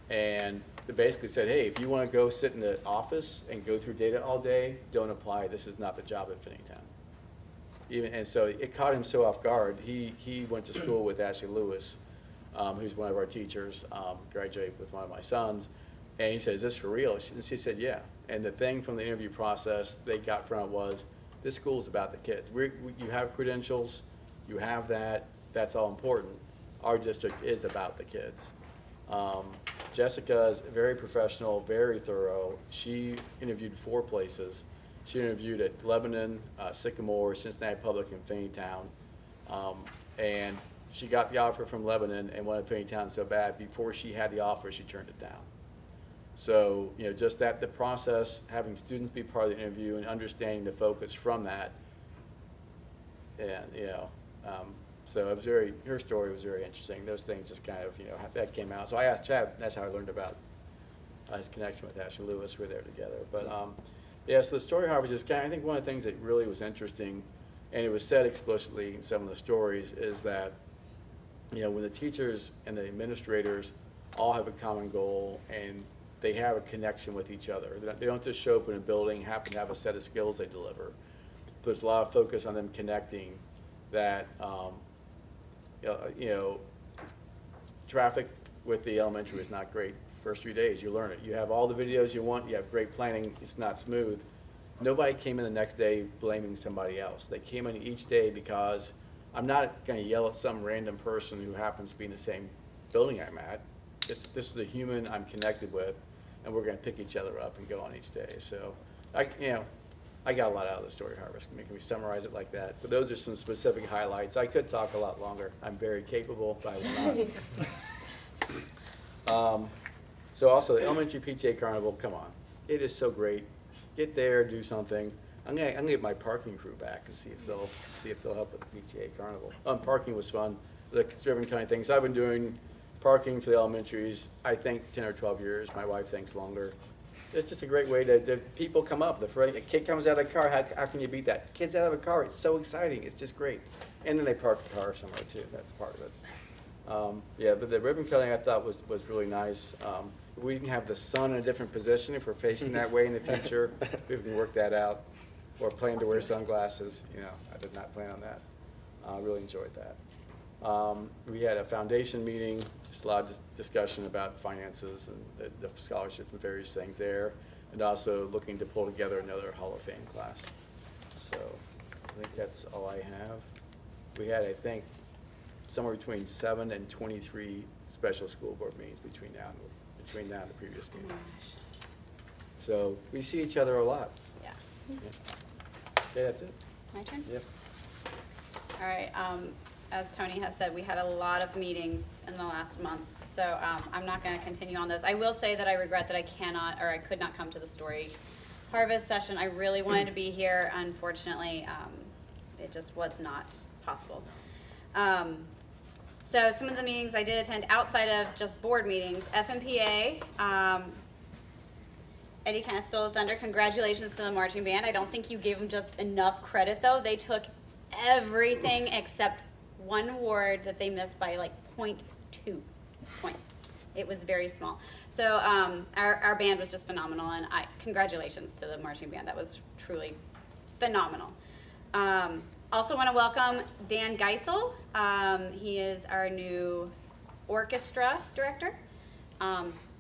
and they basically said, hey, if you want to go sit in the office and go through data all day, don't apply. This is not the job at Finneytown. And so it caught him so off guard. He went to school with Ashley Lewis, who's one of our teachers, graduated with one of my sons, and he said, is this for real? And she said, yeah. And the thing from the interview process they got from it was, this school is about the kids. You have credentials, you have that, that's all important. Our district is about the kids. Jessica's very professional, very thorough. She interviewed 4 places. She interviewed at Lebanon, Sycamore, Cincinnati Public, and Finneytown. And she got the offer from Lebanon and wanted Finneytown so bad, before she had the offer, she turned it down. So, just the process, having students be part of the interview and understanding the focus from that. And, so it was her story was very interesting. Those things just kind of, that came out. So I asked Chad, that's how I learned about his connection with Ashley Lewis. We're there together. But, so the story harvest is I think one of the things that really was interesting, and it was said explicitly in some of the stories, is that, when the teachers and the administrators all have a common goal and they have a connection with each other. They don't just show up in a building, happen to have a set of skills they deliver. There's a lot of focus on them connecting that, traffic with the elementary is not great. First 3 days, you learn it. You have all the videos you want, you have great planning, it's not smooth. Nobody came in the next day blaming somebody else. They came in each day because I'm not going to yell at some random person who happens to be in the same building I'm at. This is a human I'm connected with, and we're going to pick each other up and go on each day. So, I got a lot out of the story harvest. Can we summarize it like that? But those are some specific highlights. I could talk a lot longer. I'm very capable, but I will not. So also, the elementary PTA carnival, come on. It is so great. Get there, do something. I'm gonna get my parking crew back and see if they'll help with the PTA carnival. Parking was fun. The Ribbon County things. I've been doing parking for the elementaries, I think 10 or 12 years. My wife thinks longer. It's just a great way to people come up. The kid comes out of the car, how can you beat that? Kids out of a car, it's so exciting, it's just great. And then they park the car somewhere too, that's part of it. But the ribbon cutting I thought was really nice. We can have the sun in a different position if we're facing that way in the future. We can work that out. Or plan to wear sunglasses, I did not plan on that. I really enjoyed that. We had a foundation meeting, just a lot of discussion about finances and the scholarships and various things there, and also looking to pull together another Hall of Fame class. So I think that's all I have. We had, I think, somewhere between 7 and 23 special school board meetings between now and the previous meeting. So we see each other a lot. Yeah. Yeah. Yeah, that's it. My turn? Yep. All right, as Tony has said, we had a lot of meetings in the last month, so I'm not gonna continue on those. I will say that I regret that I cannot, or I could not come to the Story Harvest session. I really wanted to be here. Unfortunately, it just was not possible. So some of the meetings I did attend outside of just board meetings, FMPA, Eddie kind of stole the thunder. Congratulations to the marching band. I don't think you gave them just enough credit, though. They took everything except one award that they missed by like 0.2 points. It was very small. So our band was just phenomenal, and congratulations to the marching band. That was truly phenomenal. Also want to welcome Dan Geisel. He is our new orchestra director.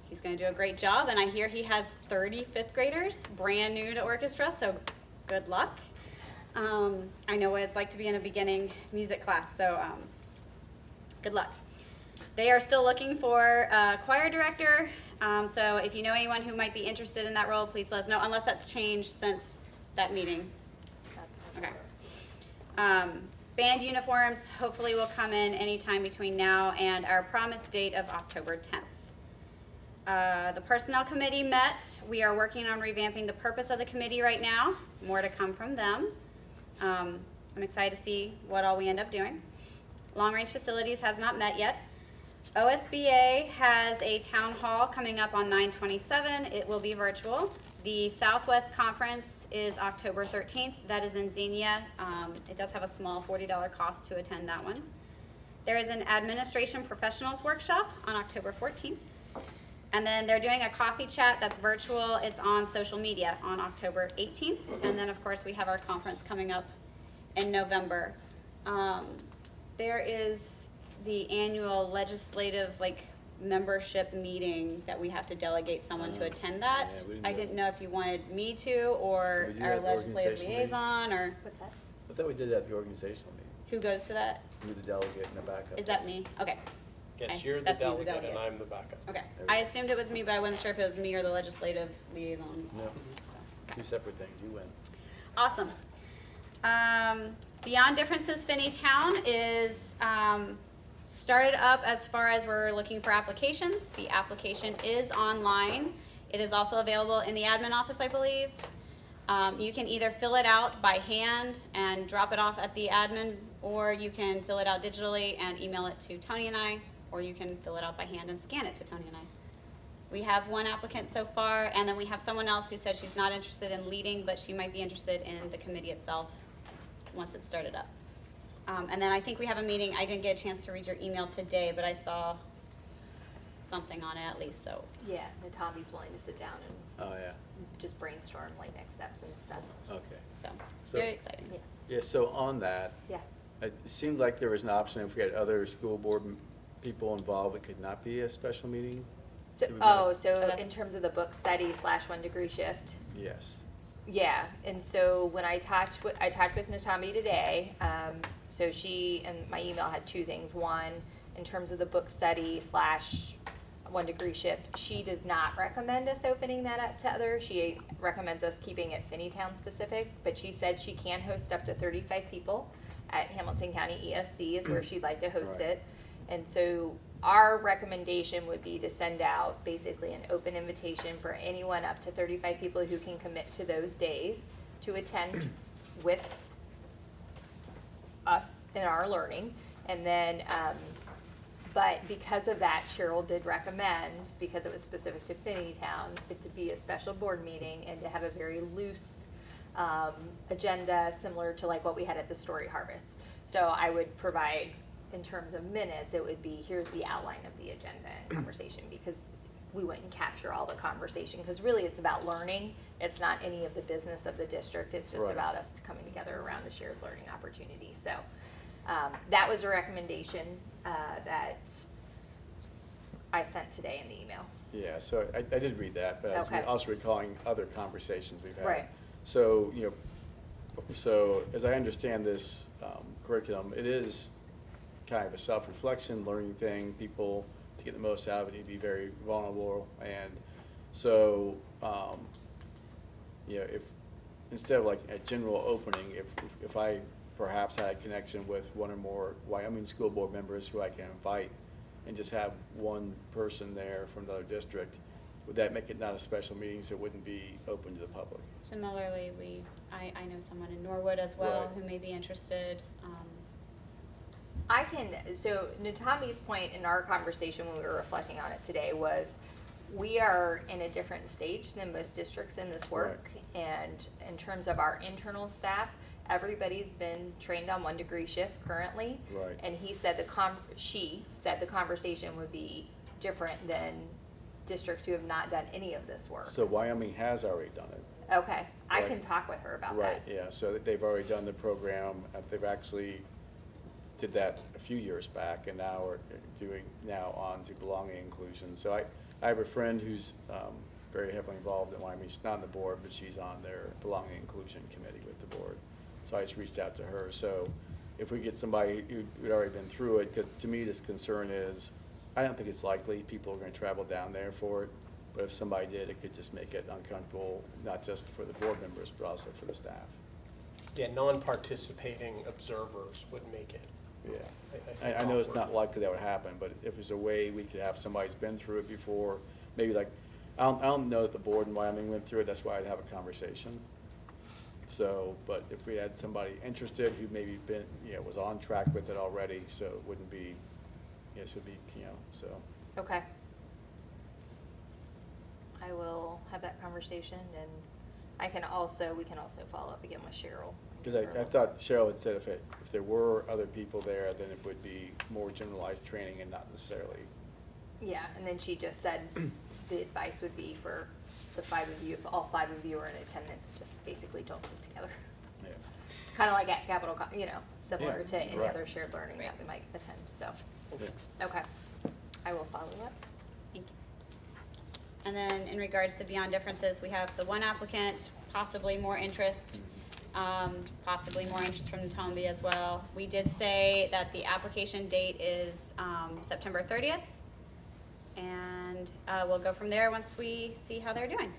He's going to do a great job, and I hear he has 30 fifth graders, brand new to orchestra, so good luck. I know what it's like to be in a beginning music class, so good luck. They are still looking for a choir director, so if you know anyone who might be interested in that role, please let us know, unless that's changed since that meeting. Okay. Band uniforms hopefully will come in anytime between now and our promised date of October 10th. The Personnel Committee met. We are working on revamping the purpose of the committee right now. More to come from them. I'm excited to see what all we end up doing. Long Range Facilities has not met yet. OSBA has a town hall coming up on 9/27. It will be virtual. The Southwest Conference is October 13th. That is in Xenia. It does have a small $40 cost to attend that one. There is an Administration Professionals Workshop on October 14th. And then they're doing a coffee chat that's virtual. It's on social media on October 18th. And then, of course, we have our conference coming up in November. There is the annual legislative, membership meeting that we have to delegate someone to attend that. Yeah, we didn't I do didn't that. know if you wanted me to, or Did we do our that legislative organizational meeting? liaison, or What's that? I thought we did that at the organizational meeting. who goes to that? With the delegate and the backup. Is that me? Okay. Yes, you're the That's me, delegate and I'm the backup. Okay. I assumed it was me, but I wasn't sure if it was me or the legislative liaison. No, two separate things. You win. Awesome. Beyond Differences Finneytown is started up as far as we're looking for applications. The application is online. It is also available in the admin office, I believe. You can either fill it out by hand and drop it off at the admin, or you can fill it out digitally and email it to Tony and I, or you can fill it out by hand and scan it to Tony and I. We have one applicant so far, and then we have someone else who said she's not interested in leading, but she might be interested in the committee itself once it's started up. And then I think we have a meeting. I didn't get a chance to read your email today, but I saw something on it at least, so. Yeah, Tommy's willing to sit down and Oh, yeah. just brainstorm next steps and stuff. Okay. So, So- very exciting. Yeah, Yeah, so on that, yeah. it seemed like there was an option if we had other school board people involved, it could not be a special meeting? So, Do we want- so that's- in terms of the book study / 1 degree shift, Yes. yeah, and so when I talked with Natami today, so she, and my email had two things. One, in terms of the book study / 1 degree shift, she does not recommend us opening that up to others. She recommends us keeping it Finneytown specific, but she said she can host up to 35 people at Hamilton County ESC is where she'd like to host Right. it. And so our recommendation would be to send out basically an open invitation for anyone up to 35 people who can commit to those days to attend with us in our learning. And then, but because of that, Cheryl did recommend, because it was specific to Finneytown, it to be a special board meeting and to have a very loose agenda similar to like what we had at the Story Harvest. So I would provide, in terms of minutes, it would be, here's the outline of the agenda and conversation, because we wouldn't capture all the conversation, because really it's about learning. It's not any of the business of the district. It's just Right. about us coming together around a shared learning opportunity. So that was a recommendation that I sent today in the email. Yeah, so I did read that, but I was Okay. also recalling other conversations we've had. Right. So, so as I understand this curriculum, it is kind of a self-reflection, learning thing, people to get the most out of it, need to be very vulnerable. And so, instead of like a general opening, if I perhaps had a connection with one or more Wyoming school board members who I can invite and just have one person there from another district, would that make it not a special meeting, so it wouldn't be open to the public? Similarly, I know someone in Norwood as well Right. who may be interested. So Natami's point in our conversation when we were reflecting on it today was, we are in a different stage than most districts in this work. And in terms of our internal staff, everybody's been trained on 1 degree shift currently. Right. And he said she said the conversation would be different than districts who have not done any of this work. So Wyoming has already done it. Okay, I Right. can talk with her about Right, that. yeah, so they've already done the program, they've actually did that a few years back, and now we're doing now on to belonging inclusion. So I have a friend who's very heavily involved in Wyoming. She's not on the board, but she's on their belonging inclusion committee with the board. So I just reached out to her. So if we get somebody who'd already been through it, because to me this concern is, I don't think it's likely people are going to travel down there for it. But if somebody did, it could just make it uncomfortable, not just for the board members, but also for the staff. Yeah, non-participating observers would make it. Yeah. think I know it's awkward. not likely that would happen, but if there's a way we could have somebody who's been through it before, maybe like, I don't know that the board in Wyoming went through it, that's why I'd have a conversation. So, but if we had somebody interested who maybe been, was on track with it already, so it wouldn't be, yes, it'd be, so. Okay. I will have that conversation, and we can also follow up again with Cheryl. Because I thought Cheryl had said if there were other people there, then it would be more generalized training and not necessarily. Yeah, and then she just said the advice would be for the 5 of you, if all 5 of you are in attendance, just basically don't sit together. Yeah. Kind of like at Capital, similar Yeah, to any right. other shared learning that we might attend, so, Yeah. okay. I will follow up. Thank you. And then in regards to Beyond Differences, we have the one applicant, possibly more interest, possibly more interest from Natombi as well. We did say that the application date is September 30th, and we'll go from there once we see how they're doing.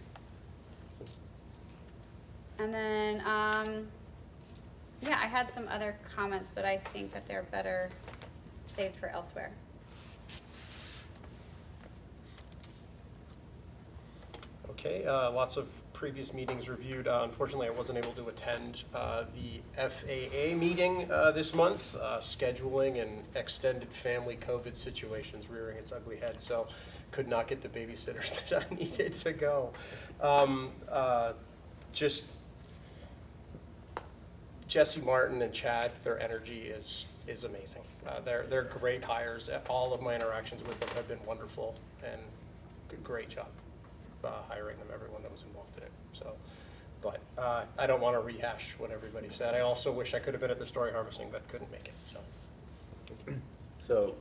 And then, yeah, I had some other comments, but I think that they're better saved for elsewhere. Okay, lots of previous meetings reviewed. Unfortunately, I wasn't able to attend the FAA meeting this month. Scheduling and extended family COVID situations rearing its ugly head, so could not get the babysitters that I needed to go. Just Jesse Martin and Chad, their energy is amazing. They're great hires. All of my interactions with them have been wonderful, and great job hiring them, everyone that was involved in it. So, but I don't want to rehash what everybody said. I also wish I could have been at the story harvesting, but couldn't make it. So, So,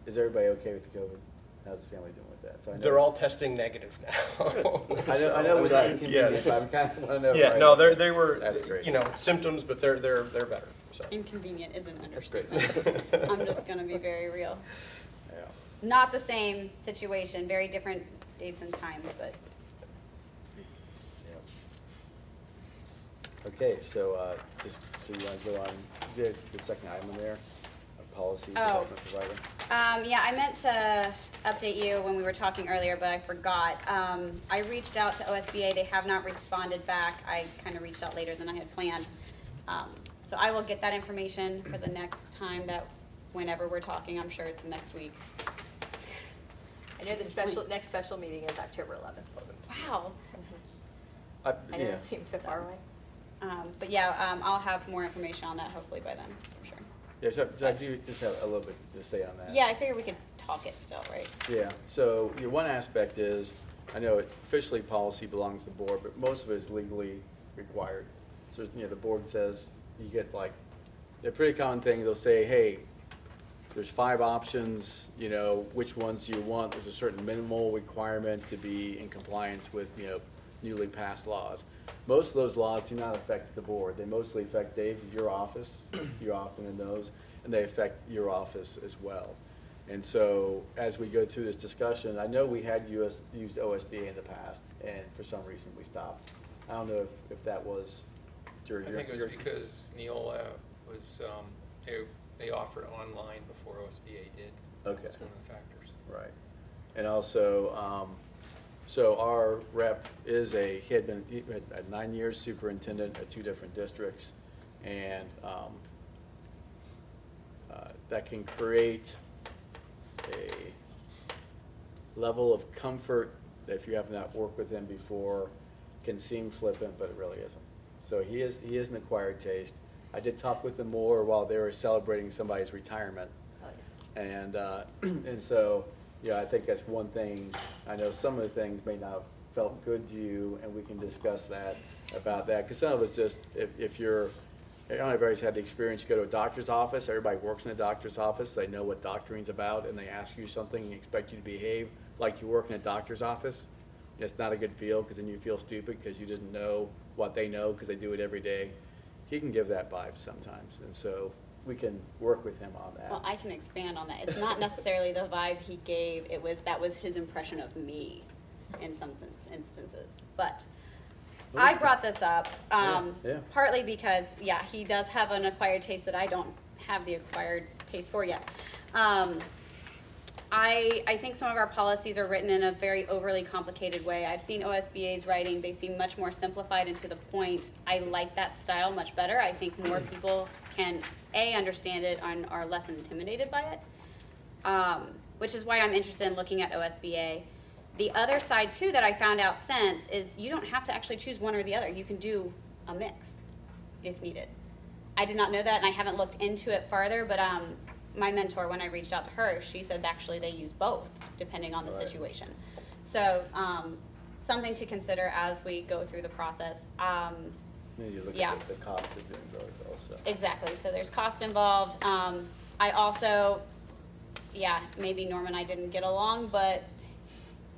is everybody okay with the COVID? How's the family doing with that? So I know they're all testing negative now. I know without inconvenience, Yes. but I'm kind of want to know. Yeah, right? no, they were, That's great. symptoms, but they're better. So. Inconvenient is an That's great. understatement. I'm just gonna be very real. Yeah. Not the same situation, very different dates and times, but Okay, so just so you want to go on the second item there, policy Oh. development provider. yeah, I meant to update you when we were talking earlier, but I forgot. I reached out to OSBA. They have not responded back. I kind of reached out later than I had planned. So I will get that information for the next time that whenever we're talking, I'm sure it's next week. I know the next special meeting is October 11th. Wow. I know Yeah. it seems so far away. But yeah, I'll have more information on that hopefully by then, for sure. Yeah, so I do just have a little bit to say on that. Yeah, I figured we could talk it still, right? Yeah, so one aspect is, I know officially policy belongs to the board, but most of it is legally required. So, the board says, you get like, a pretty common thing, they'll say, hey, there's 5 options, which ones do you want? There's a certain minimal requirement to be in compliance with, newly passed laws. Most of those laws do not affect the board. They mostly affect, Dave, your office. You're often in those, and they affect your office as well. And so as we go through this discussion, I know we had used OSBA in the past, and for some reason we stopped. I don't know if that was during I your. think it was because Neola was, they offered online before OSBA did. Okay. That's one of the factors. Right. And also, so our rep is he had 9 years superintendent at 2 different districts. And that can create a level of comfort that if you have not worked with him before can seem flippant, but it really isn't. So he is an acquired taste. I did talk with him more while they were celebrating somebody's retirement. And so, yeah, I think that's one thing. I know some of the things may not have felt good to you, and we can discuss that, about that. Because some of it's just, if you're, I don't know if everybody's had the experience, you go to a doctor's office, everybody works in a doctor's office, they know what doctoring's about, and they ask you something and expect you to behave like you work in a doctor's office. It's not a good feel, because then you feel stupid because you didn't know what they know because they do it every day. He can give that vibe sometimes, and so we can work with him on that. Well, I can expand on that. It's not necessarily the vibe he gave, that was his impression of me in some instances. But I brought this up Yeah. partly because, yeah, he does have an acquired taste that I don't have the acquired taste for yet. I think some of our policies are written in a very overly complicated way. I've seen OSBA's writing. They seem much more simplified and to the point. I like that style much better. I think more people can, A, understand it and are less intimidated by it, which is why I'm interested in looking at OSBA. The other side, too, that I found out since is you don't have to actually choose one or the other. You can do a mix if needed. I did not know that, and I haven't looked into it farther, but my mentor, when I reached out to her, she said actually they use both, depending on the Right. situation. So something to consider as we go through the process. Maybe you look Yeah. at the cost of doing both also. Exactly, so there's cost involved. I also, yeah, maybe Norm and I didn't get along, but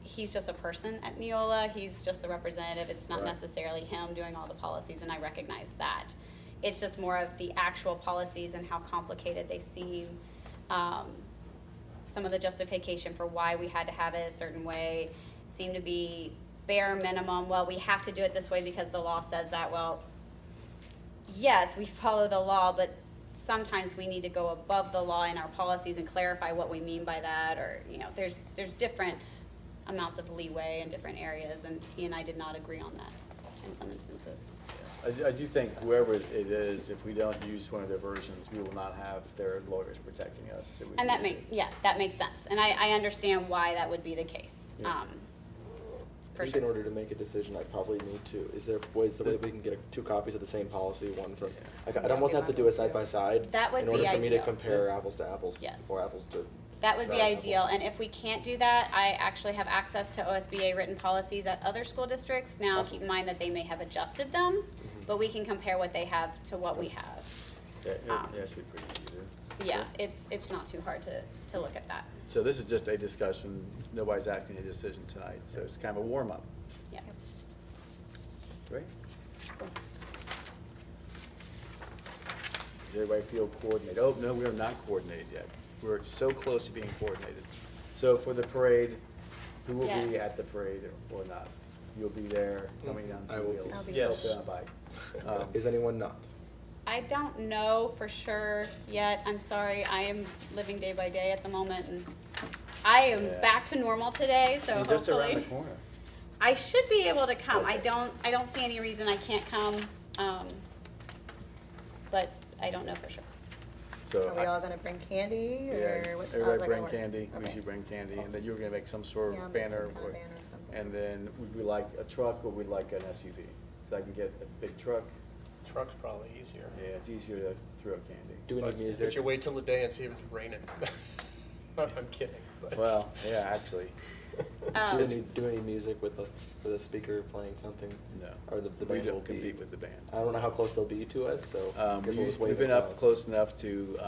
he's just a person at Neola. He's just the representative. It's not Right. necessarily him doing all the policies, and I recognize that. It's just more of the actual policies and how complicated they seem. Some of the justification for why we had to have it a certain way seem to be bare minimum. Well, we have to do it this way because the law says that. Well, yes, we follow the law, but sometimes we need to go above the law in our policies and clarify what we mean by that, or, there's different amounts of leeway in different areas, and he and I did not agree on that in some instances. I do think whoever it is, if we don't use one of their versions, we will not have their lawyers protecting us. So we And use that that makes sense, and I understand why that would be the case. Yeah. For I think in sure. order to make a decision, I probably need to, is there ways that we can get 2 copies of the same policy, one from, I'd almost have to do a side by side. That would be In order for me to ideal. compare apples to apples, Yes. or apples to. That would be not apples. ideal, and if we can't do that, I actually have access to OSBA written policies at other school districts. Now, Awesome. keep in mind that they may have adjusted them, but we can compare what they have to what we have. It has to be pretty easy to do. Yeah, it's not too hard to look at that. So this is just a discussion. Nobody's acting a decision tonight, so it's kind of a warm-up. Yeah. Great. Does everybody feel coordinated? Oh, no, we are not coordinated yet. We're so close to being coordinated. So for the parade, who will be Yes. at the parade or not? You'll be there, coming on I 2 will be. wheels. I'll be Yes. Hopefully on a bike. Is anyone not? I don't know for sure yet. I'm sorry. I am living day by day at the moment, and I am Yeah. back to normal today, so You're just around the hopefully corner. I should be able to come. I don't see any reason I can't come, but I don't know for sure. So Are we all gonna bring candy, yeah, or what? how's everybody that bring gonna work? candy. We Okay. usually bring candy, and then you're gonna make some sort Yeah, I'll of make banner. some kind of banner or something. And then would we like a truck or would we like an SUV? So I can get a big truck. Truck's probably easier. Yeah, it's easier to throw candy. Do we need But music? you wait till the day and see if it's raining. I'm kidding, but. Well, yeah, actually, Do we need music with the speaker playing something? no. Or the We band will don't be. compete with the band. I don't know how close they'll be to us, so I guess we'll just wait We've been in up silence. close enough to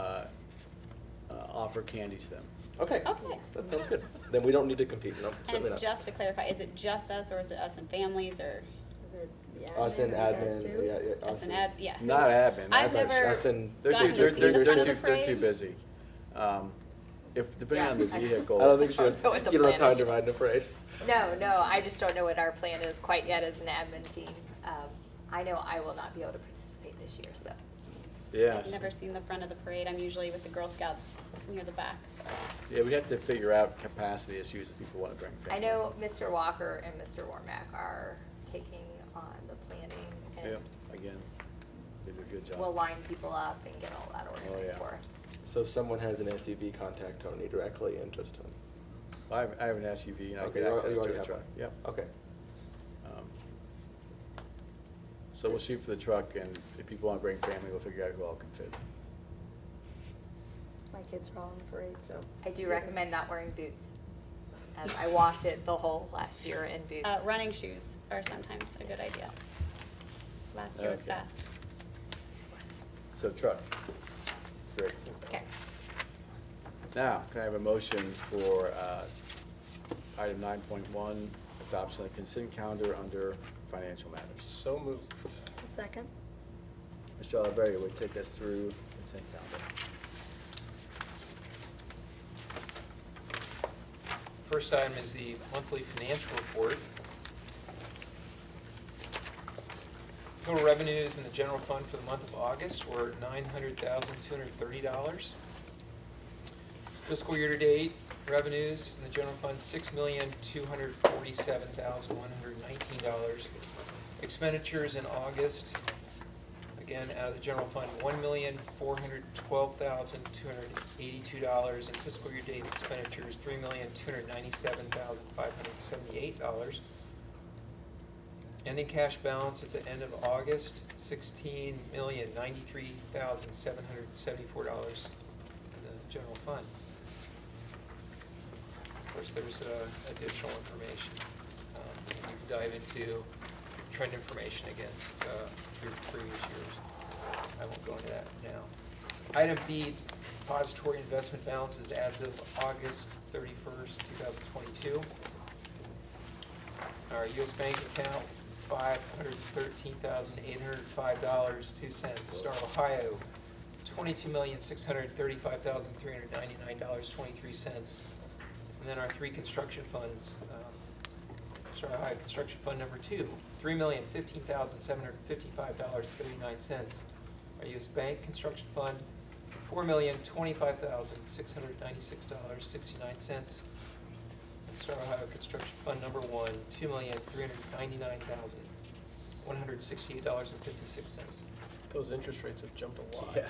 offer candy to them. Okay. Okay. That sounds good. Then we don't need to compete, no, certainly And not. just to clarify, is it just us, or is it us and families, or Is it the Us and admin, or you guys admin, too? yeah, us and ad? Yeah. Not admin. I've that's- never us and- They're gotten too, to they're, see they're, the they're front of too, the they're too parade. busy. Depending on the vehicle. I don't think she was, I don't know what the you don't have plan time is. to ride in a parade. No, I just don't know what our plan is quite yet as an admin team. I know I will not be able to participate this year, so. Yeah. I've never seen the front of the parade. I'm usually with the Girl Scouts near the back, so. Yeah, we have to figure out capacity issues if people want to bring I family. know Mr. Walker and Mr. Warmack are taking on the planning and Yeah, again, they do a good job. will line people up and get all that organized yeah. for us. So if someone has an SUV, contact Tony directly and just Tony. I have an SUV and I'll Okay, get you access already to a have truck. one. Yep. Okay. So we'll shoot for the truck, and if people want to bring family, we'll figure out who all can fit. My kids are all in the parade, so. I do recommend not wearing boots, as I walked it the whole last year in boots. Running shoes are sometimes a good idea. Last year was Okay. fast. So truck. Great. Okay. Now, can I have a motion for item 9.1, adoption of the consent calendar under financial matters? So moved. A second? Mr. Oliveria will take us through the consent calendar. First item is the monthly financial report. Total revenues in the general fund for the month of August were $900,230. Fiscal year-to-date revenues in the general fund, $6,247,119. Expenditures in August, again, out of the general fund, $1,412,282. And fiscal year-to-date expenditures, $3,297,578. Ending cash balance at the end of August, $16,093,774 in the general fund. Of course, there's additional information. You can dive into trend information against your previous years. I won't go into that now. Item B, depository investment balances as of August 31st, 2022. Our U.S. bank account, $513,805.02. Star Ohio, $22,635,399.23. And then our three construction funds, Star Ohio Construction Fund number 2, $3,015,755.39. Our U.S. Bank Construction Fund, $4,025,696.69. And Star Ohio Construction Fund number 1, $2,399,168.56. Those interest rates have jumped a lot. Yeah.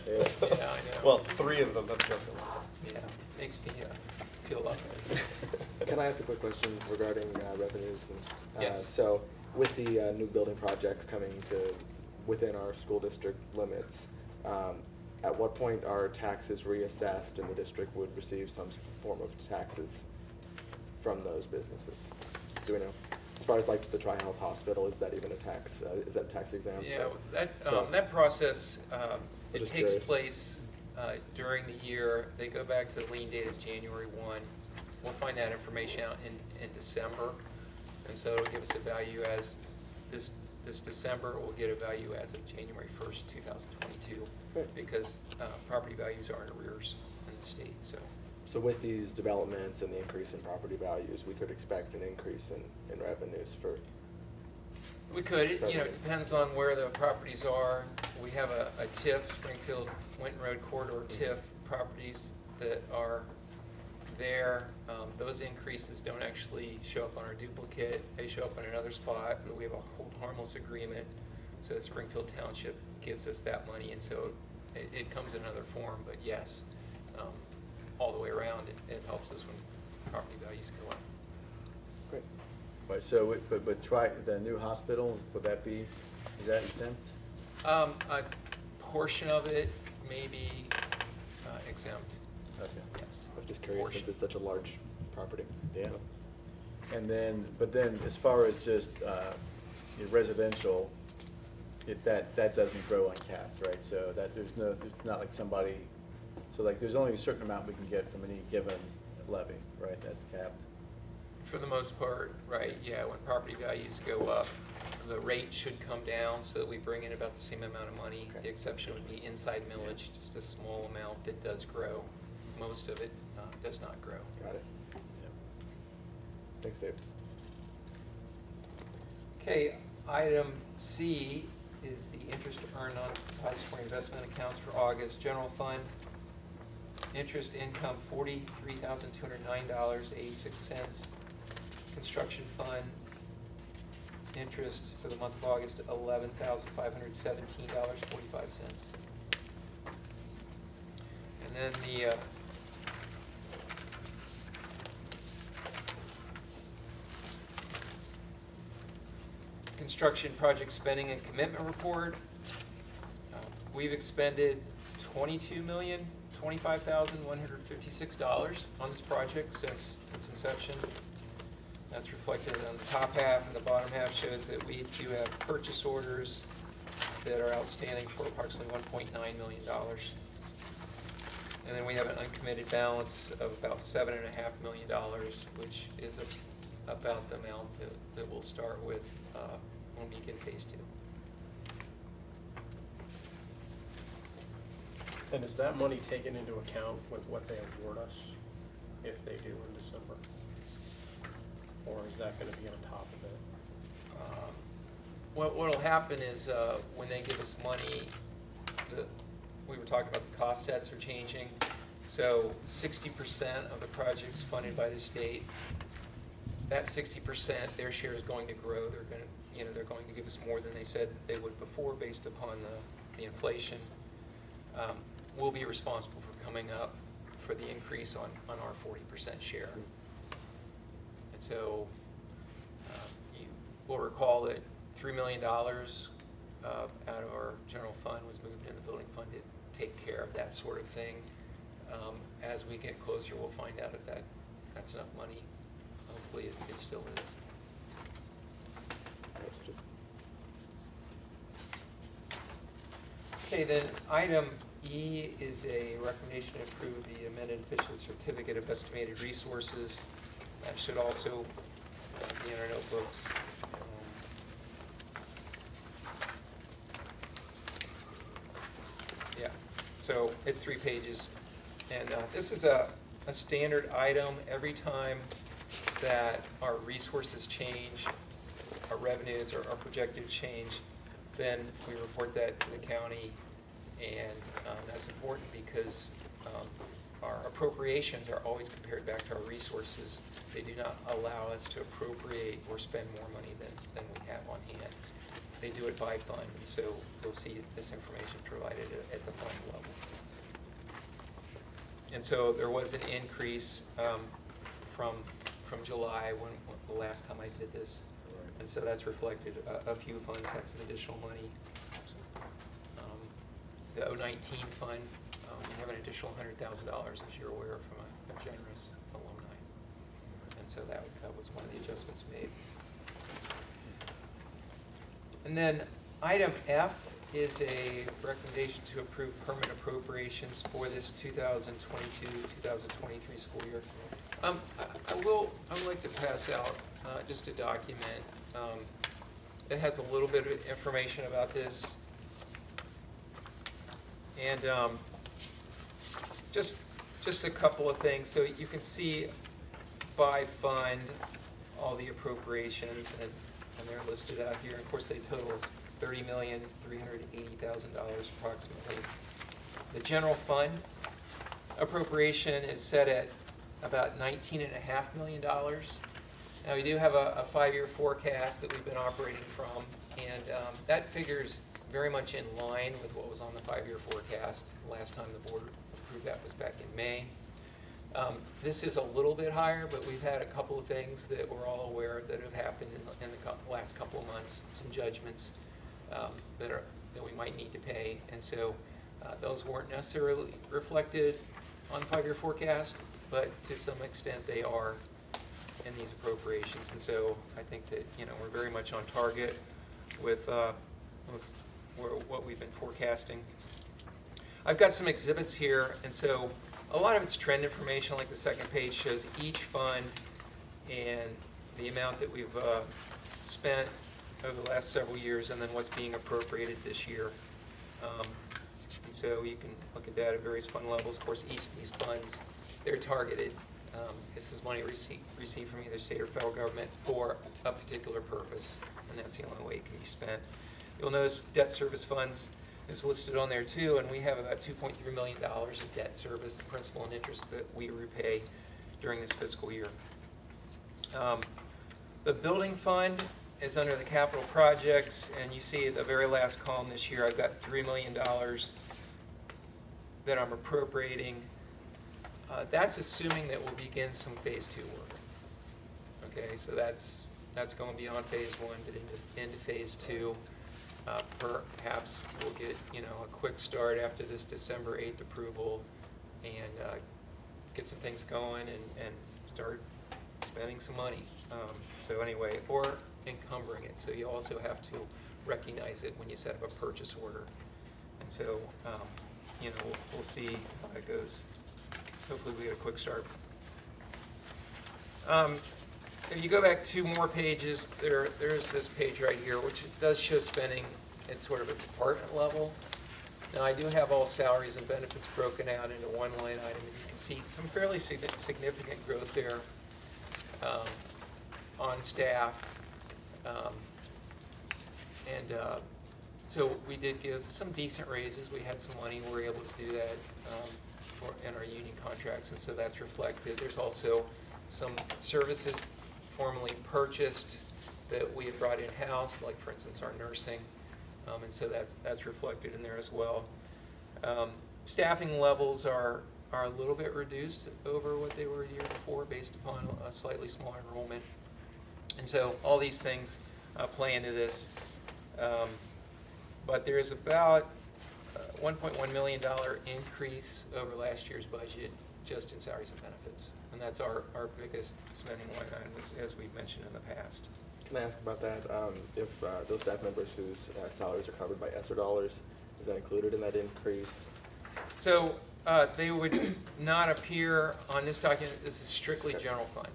Yeah, I know. Well, 3 of them have jumped a lot. Yeah, makes me feel like Can I ask a quick question regarding revenues? Yes. So with the new building projects coming to within our school district limits, at what point are taxes reassessed and the district would receive some form of taxes from those businesses? Do we know? As far as like the Tri-Health Hospital, is that even a tax, is that tax exempt? Yeah, So- that process, it just takes curious. place during the year. They go back to the lien date of January 1. We'll find that information out in December. And so it'll give us a value as, this December, we'll get a value as of January 1st, 2022. Great. Because property values are in arrears in the state, so. So with these developments and the increase in property values, we could expect an increase in revenues for, We could, it depends on where the properties are. We have a TIF, Springfield Winton Road Corridor TIF properties that are there. Those increases don't actually show up on our duplicate. They show up on another spot, but we have a hold harmless agreement so that Springfield Township gives us that money, and so it comes in another form, but yes, all the way around, it helps us when property values go up. great. Right, so, but try, the new hospital, would that be, is that exempt? A portion of it may be exempt, Okay. yes. I was just curious Portion. since it's such a large property. Yeah. And then, but then as far as just your residential, that doesn't grow uncapped, right? So that there's not like somebody, so like there's only a certain amount we can get from any given levy, right? That's capped. For the most part, right, yeah, when property values go up, the rate should come down so that we bring in about the same amount of money. Okay. The exception would be inside millage, just a small amount that does grow. Most of it does not grow. Got it. Thanks, Dave. Okay, Item C is the interest earned on depository investment accounts for August. General fund, interest income $43,209.86. Construction fund, interest for the month of August, $11,517.45. And then the construction project spending and commitment report. We've expended $22,025,156 on this project since its inception. That's reflected on the top half, and the bottom half shows that we do have purchase orders that are outstanding for approximately $1.9 million. And then we have an uncommitted balance of about $7.5 million, which is about the amount that we'll start with when we begin phase 2. And is that money taken into account with what they award us if they do in December? Or is that going to be on top of it? What'll happen is when they give us money, we were talking about the cost sets are changing. So 60% of the projects funded by the state, that 60%, their share is going to grow. They're going to, they're going to give us more than they said they would before based upon the inflation. We'll be responsible for coming up for the increase on our 40% share. And so you will recall that $3 million out of our general fund was moved in the building fund to take care of that sort of thing. As we get closer, we'll find out if that's enough money. Hopefully it still is. Okay, then item E is a recommendation to approve the amended official certificate of estimated resources. That should also be in our notebooks. Yeah, so it's 3 pages. And this is a standard item. Every time that our resources change, our revenues or our projected change, then we report that to the county. And that's important because our appropriations are always compared back to our resources. They do not allow us to appropriate or spend more money than we have on hand. They do it by fund, and so you'll see this information provided at the fund level. And so there was an increase from July when the last time I did this. And so that's reflected. A few funds had some additional money. The 019 fund, we have an additional $100,000, as you're aware, from a generous alumni. And so that was one of the adjustments made. And then item F is a recommendation to approve permanent appropriations for this 2022-2023 school year. I would like to pass out just a document that has a little bit of information about this. And just a couple of things. So you can see by fund all the appropriations, and they're listed out here. Of course, they total $30,380,000 approximately. The general fund appropriation is set at about $19.5 million. Now, we do have a 5-year forecast that we've been operating from, and that figure's very much in line with what was on the 5-year forecast. Last time the board approved that was back in May. This is a little bit higher, but we've had a couple of things that we're all aware of that have happened in the last couple of months, some judgments that we might need to pay. And so those weren't necessarily reflected on the 5-year forecast, but to some extent they are in these appropriations. And so I think that we're very much on target with what we've been forecasting. I've got some exhibits here, and so a lot of it's trend information, like the second page shows each fund and the amount that we've spent over the last several years, and then what's being appropriated this year. And so you can look at that at various fund levels. Of course, each of these funds, they're targeted This is money received from either state or federal government for a particular purpose, and that's the only way it can be spent. You'll notice debt service funds is listed on there too, and we have about $2.3 million of debt service, principal and interest that we repay during this fiscal year. The building fund is under the capital projects, and you see at the very last column this year, I've got $3 million that I'm appropriating. That's assuming that we'll begin some phase 2 work. Okay, so that's going beyond phase 1, but into phase 2. Perhaps we'll get, a quick start after this December 8th approval and get some things going and start spending some money. So anyway, or encumbering it. So you also have to recognize it when you set up a purchase order. And so, we'll see how it goes. Hopefully we get a quick start. If you go back 2 more pages, there's this page right here, which does show spending at sort of a department level. Now, I do have all salaries and benefits broken out into one line item, and you can see some fairly significant growth there on staff. So we did give some decent raises. We had some money. We were able to do that in our union contracts, and so that's reflected. There's also some services formerly purchased that we had brought in-house, like, for instance, our nursing, and so that's reflected in there as well. Staffing levels are a little bit reduced over what they were a year before based upon a slightly smaller enrollment. And so all these things play into this. But there's about $1.1 million increase over last year's budget just in salaries and benefits. And that's our biggest spending line item, as we've mentioned in the past. Can I ask about that? If those staff members whose salaries are covered by ESSER dollars, is that included in that increase? So they would not appear on this document. This is strictly general fund,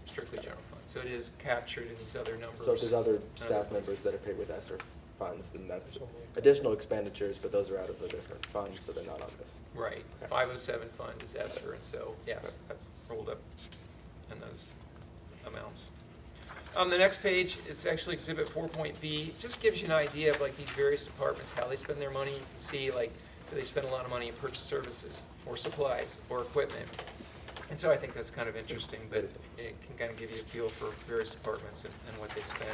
strictly general fund. So it is captured in these other numbers. So if there's other staff members that are paid with ESSER funds, then that's additional expenditures, but those are out of a different fund, so they're not on this. Right. Okay. 507 fund is ESSER, and so, yes, that's rolled up in those amounts. On the next page, it's actually Exhibit 4.B. It just gives you an idea of, like, these various departments, how they spend their money. You can see, like, do they spend a lot of money in purchase services or supplies or equipment? And so I think that's kind of interesting, but it can kind of give you a feel for various departments and what they spend.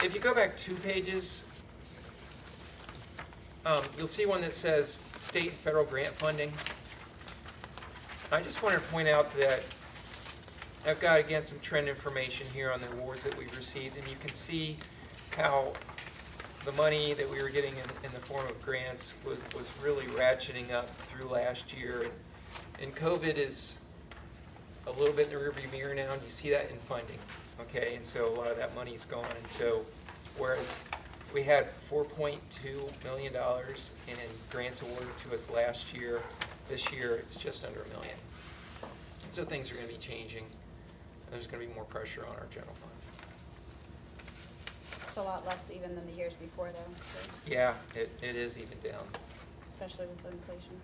If you go back 2 pages, you'll see one that says state and federal grant funding. I just wanted to point out that I've got, again, some trend information here on the awards that we've received, and you can see how the money that we were getting in the form of grants was really ratcheting up through last year. And COVID is a little bit in the rearview mirror now, and you see that in funding, okay? And so a lot of that money's gone. And so whereas we had $4.2 million in grants awarded to us last year, this year it's just under $1 million. And so things are going to be changing. There's going to be more pressure on our general fund. It's a lot less even than the years before, though, so, Yeah, it is even down. especially with the inflation.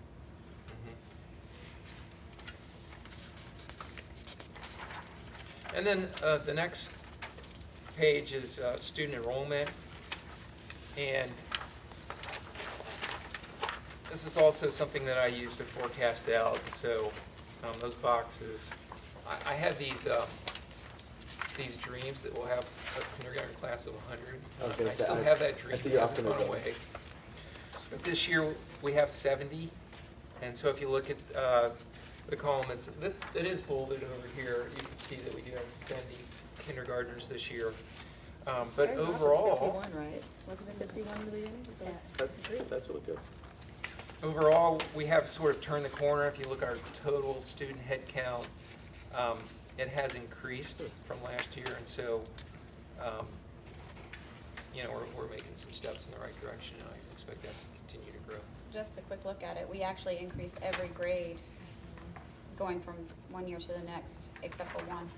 And then the next page is student enrollment. And this is also something that I use to forecast out. So those boxes, I have these dreams that we'll have a kindergarten class of 100. I still have that dream. I see your It hasn't gone optimism. away. But this year we have 70. And so if you look at the column, it is bolded over here. You can see that we do have 70 kindergartners this year. But Starting off as overall, 51, right? Wasn't it 51 in the beginning? So it's That's really good. overall, we have sort of turned the corner. If you look at our total student head count, it has increased from last year. And so, we're making some steps in the right direction. And I expect that to continue to grow. Just a quick look at it, we actually increased every grade going from one year to the next, except for one.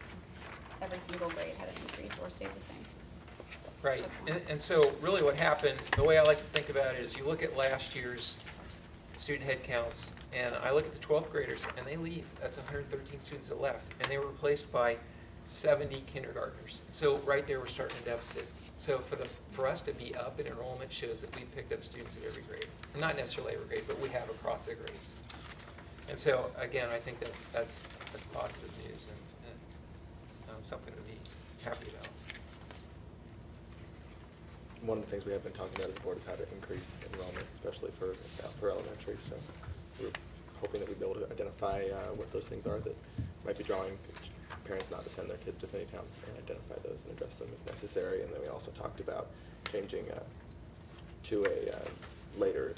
Every single grade had an increase or stayed the same. Right, and so really what happened, the way I like to think about it is you look at last year's student head counts, and I look at the 12th graders, and they leave. That's 113 students that left, and they were replaced by 70 kindergartners. So right there, we're starting a deficit. So for us to be up in enrollment shows that we picked up students at every grade. Not necessarily every grade, but we have across the grades. And so, again, I think that's positive news and something to be happy about. One of the things we have been talking about as a board is how to increase enrollment, especially for elementary. So we're hoping that we'll be able to identify what those things are that might be drawing parents not to send their kids to Finneytown, and identify those and address them if necessary. And then we also talked about changing to a later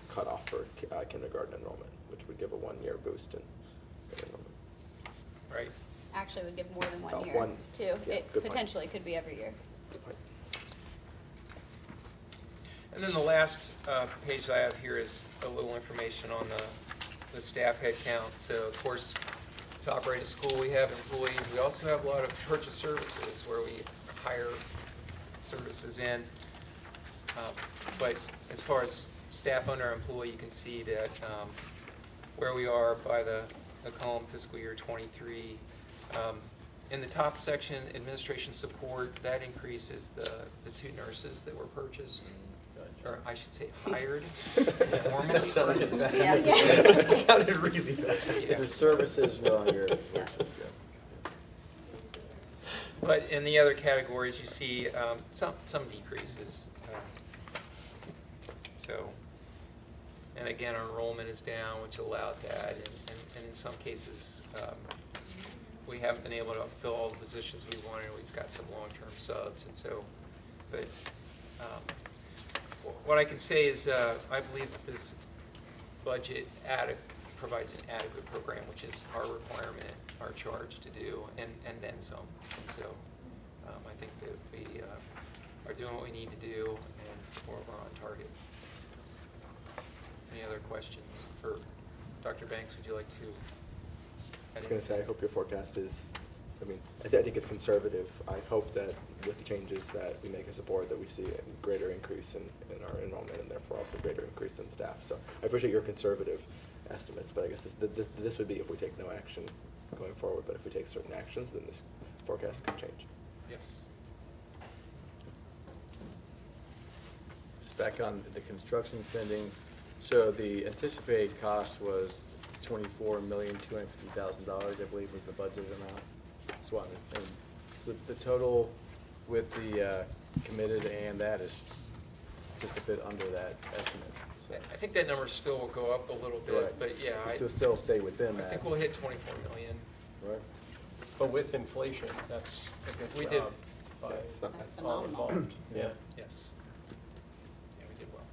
cutoff for kindergarten enrollment, which would give a 1-year boost in enrollment. Right? Actually, would give more than Oh, 1 year, one- too. yeah, It good point. potentially could be every year. Good point. And then the last page that I have here is a little information on the staff head count. So, of course, to operate a school, we have employees. We also have a lot of purchase services where we hire services in. But as far as staff under employee, you can see that where we are by the column fiscal year 23. In the top section, administration support, that increases the 2 nurses that were purchased, or I should say hired. Formally That sounded purchased. bad. Yeah. That sounded really bad. Yeah. The services are on your work system. But in the other categories, you see some decreases. So, and again, our enrollment is down, which allowed that, and in some cases, we haven't been able to fill all the positions we wanted. We've got some long-term subs, and so, but what I can say is I believe that this budget provides an adequate program, which is our requirement, our charge to do, and then some. And so I think that we are doing what we need to do, and we're on target. Any other questions? For Dr. Banks, would you like to? I was going to say, I hope your forecast is, I think it's conservative. I hope that with the changes that we make as a board, that we see a greater increase in our enrollment, and therefore also greater increase in staff. So I appreciate your conservative estimates, but I guess this would be if we take no action going forward. But if we take certain actions, then this forecast can change. Yes. Just back on the construction spending. So the anticipated cost was $24,250,000, I believe, was the budgeted amount. So and the total with the committed and that is just a bit under that estimate. So I think that number still will go up a little bit, Right. but yeah, still stay within I that. think we'll hit 24 million. Right. But with inflation, that's a good We job did. by It's not That's bad. all phenomenal. involved. Yeah. Yes. Yeah, we did well.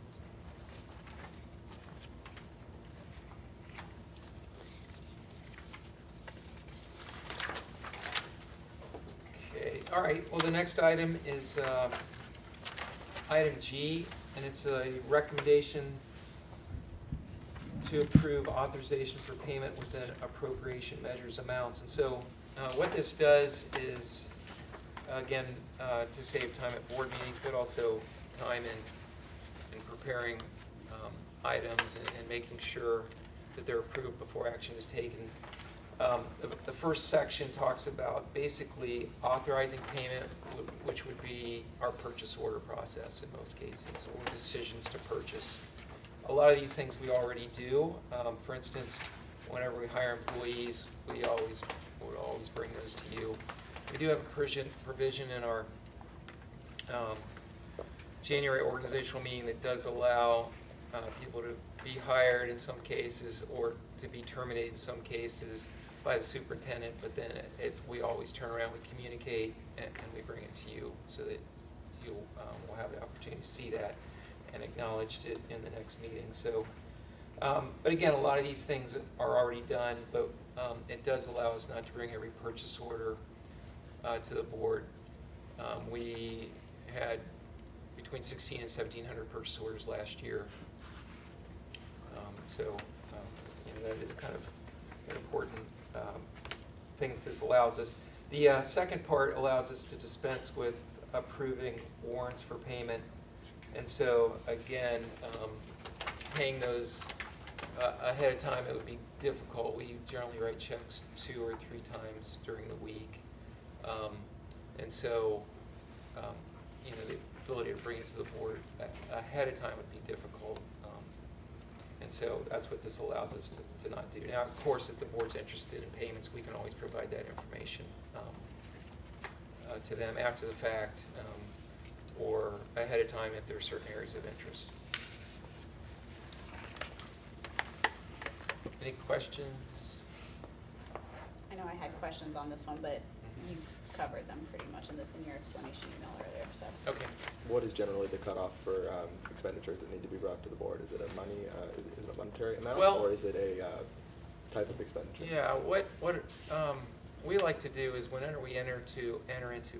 Okay, all right, well, the next item is item G, and it's a recommendation to approve authorization for payment within appropriation measures amounts. And so what this does is, again, to save time at board meetings, but also time in preparing items and making sure that they're approved before action is taken. The first section talks about basically authorizing payment, which would be our purchase order process in most cases, or decisions to purchase. A lot of these things we already do. For instance, whenever we hire employees, we would always bring those to you. We do have a provision in our January organizational meeting that does allow people to be hired in some cases or to be terminated in some cases by the superintendent, but then we always turn around, we communicate, and we bring it to you so that you will have the opportunity to see that and acknowledged it in the next meeting. So, but again, a lot of these things are already done, but it does allow us not to bring every purchase order to the board. We had between 1,600 and 1,700 purchase orders last year. So that is kind of an important thing that this allows us. The second part allows us to dispense with approving warrants for payment. And so, again, paying those ahead of time, it would be difficult. We generally write checks 2 or 3 times during the week. And so, you know, the ability to bring it to the board ahead of time would be difficult. And so that's what this allows us to not do. Now, of course, if the board's interested in payments, we can always provide that information to them after the fact, or ahead of time if there are certain areas of interest. Any questions? I know I had questions on this one, but you've covered them pretty much in your explanation email earlier, so. Okay. What is generally the cutoff for expenditures that need to be brought to the board? Is it a money, is it a monetary amount, Well- or is it a type of expenditure? Yeah, what we like to do is whenever we enter into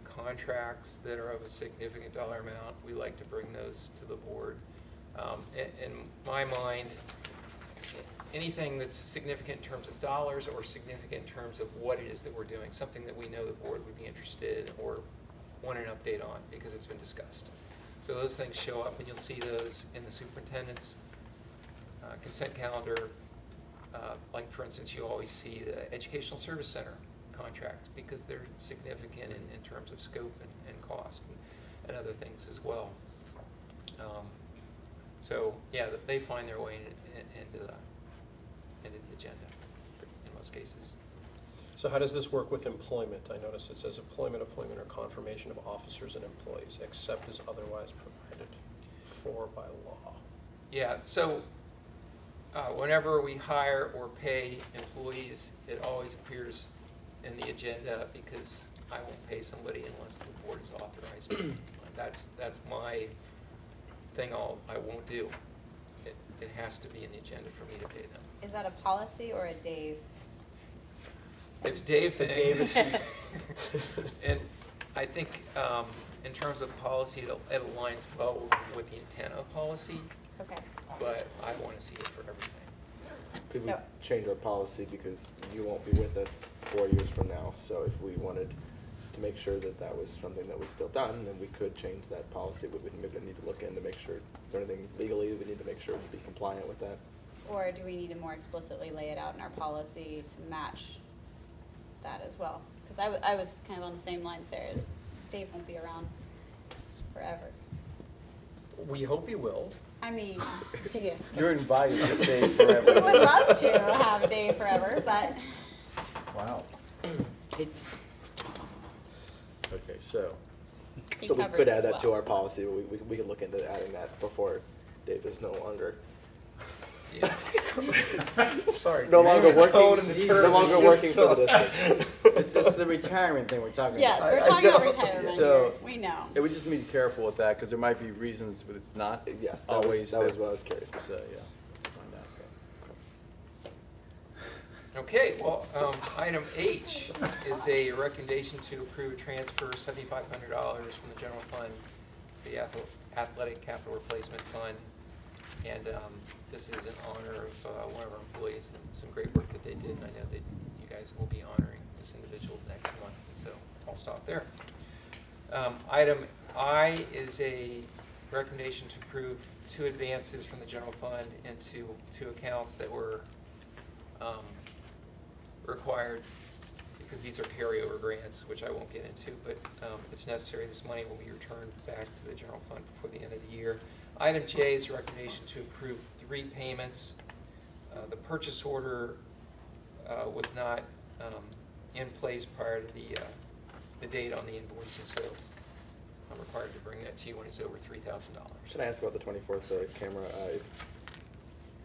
contracts that are of a significant dollar amount, we like to bring those to the board. In my mind, anything that's significant in terms of dollars or significant in terms of what it is that we're doing, something that we know the board would be interested in or want an update on because it's been discussed. So those things show up, and you'll see those in the superintendent's consent calendar. Like, for instance, you always see the Educational Service Center contracts because they're significant in terms of scope and cost and other things as well. So, yeah, they find their way into the agenda in most cases. So how does this work with employment? I notice it says employment, appointment, or confirmation of officers and employees, except as otherwise provided for by law. Yeah, so whenever we hire or pay employees, it always appears in the agenda because I won't pay somebody unless the board is authorized. That's my thing I won't do. It has to be in the agenda for me to pay them. Is that a policy or a Dave? It's Dave thing. Dave is- And I think in terms of policy, it aligns well with the intent of policy, Okay. but I want to see it for everything. Could we So- change our policy because you won't be with us 4 years from now? So if we wanted to make sure that that was something that was still done, then we could change that policy. We would maybe need to look in to make sure, is there anything legally we need to make sure to be compliant with that? Or do we need to more explicitly lay it out in our policy to match that as well? Because I was kind of on the same lines there as Dave won't be around forever. We hope you will. I mean, yeah. You're invited to stay forever. I would love to have Dave forever, but Wow. It's. Okay, so, he So we covers could as add that to well. our policy, we could look into adding that before Dave is no longer, Yeah. Sorry. no Dave. longer The tone working, and the he's term no is longer just working for the tough. district. it's the retirement thing we're talking Yes, about. we're talking about retirement So- here. We know. Yeah, we just need to be careful with that, because there might be reasons, but it's not Yes, always. that was what I was curious about. So, yeah. Find out. Okay, well, item H is a recommendation to approve a transfer $7,500 from the general fund to the athletic capital replacement fund. And this is in honor of one of our employees and some great work that they did. And I know that you guys will be honoring this individual next month, and so I'll stop there. Item I is a recommendation to approve 2 advances from the general fund into 2 accounts that were required because these are carryover grants, which I won't get into, but it's necessary. This money will be returned back to the general fund before the end of the year. Item J is a recommendation to approve 3 payments. The purchase order was not in place prior to the date on the invoice, and so I'm required to bring that to you when it's over $3,000. Can I ask about the 24th camera?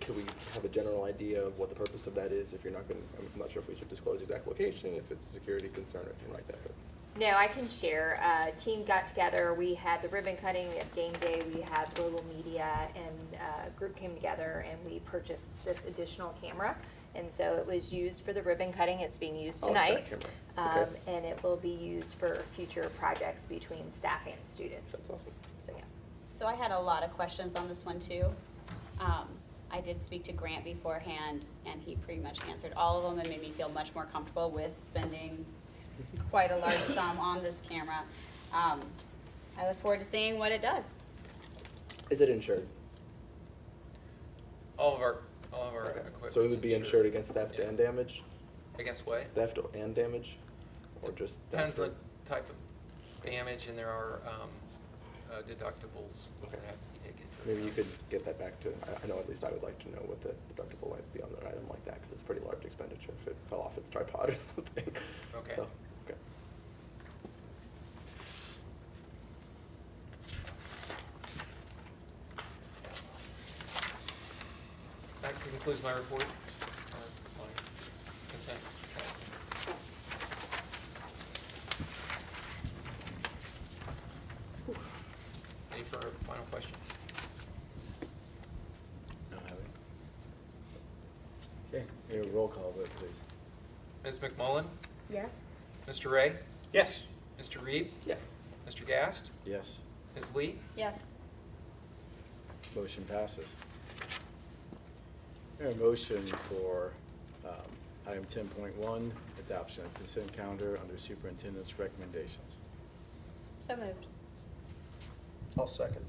Could we have a general idea of what the purpose of that is? If you're not going, I'm not sure if we should disclose the exact location, if it's a security concern or anything like that. But No, I can share. Team got together. We had the ribbon cutting. We had game day. We had global media, and a group came together and we purchased this additional camera. And so it was used for the ribbon cutting. It's being used Oh, it's that tonight. camera. Okay. And it will be used for future projects between staff and students. That's awesome. So, yeah. So I had a lot of questions on this one too. I did speak to Grant beforehand, and he pretty much answered all of them and made me feel much more comfortable with spending quite a large sum on this camera. I look forward to seeing what it does. Is it insured? All of our Okay. equipment. So it would be insured against theft and damage? Against what? Theft and damage? Or just Depends theft? on the type of damage, and there are deductibles that have to be taken. into Maybe you account. could get that back to, I know at least I would like to know what the deductible might be on an item like that, because it's a pretty large expenditure if it fell off its tripod or something. Okay. So, okay. That concludes my report, my consent. Any further final questions? Not having. Okay, may we roll call vote, please? Ms. McMullen? Yes? Mr. Ray? Yes. Mr. Reed? Yes. Mr. Gast? Yes, Ms. Lee? Yes. motion passes. We have a motion for item 10.1, adoption of consent calendar under superintendent's recommendations. So moved. I'll second.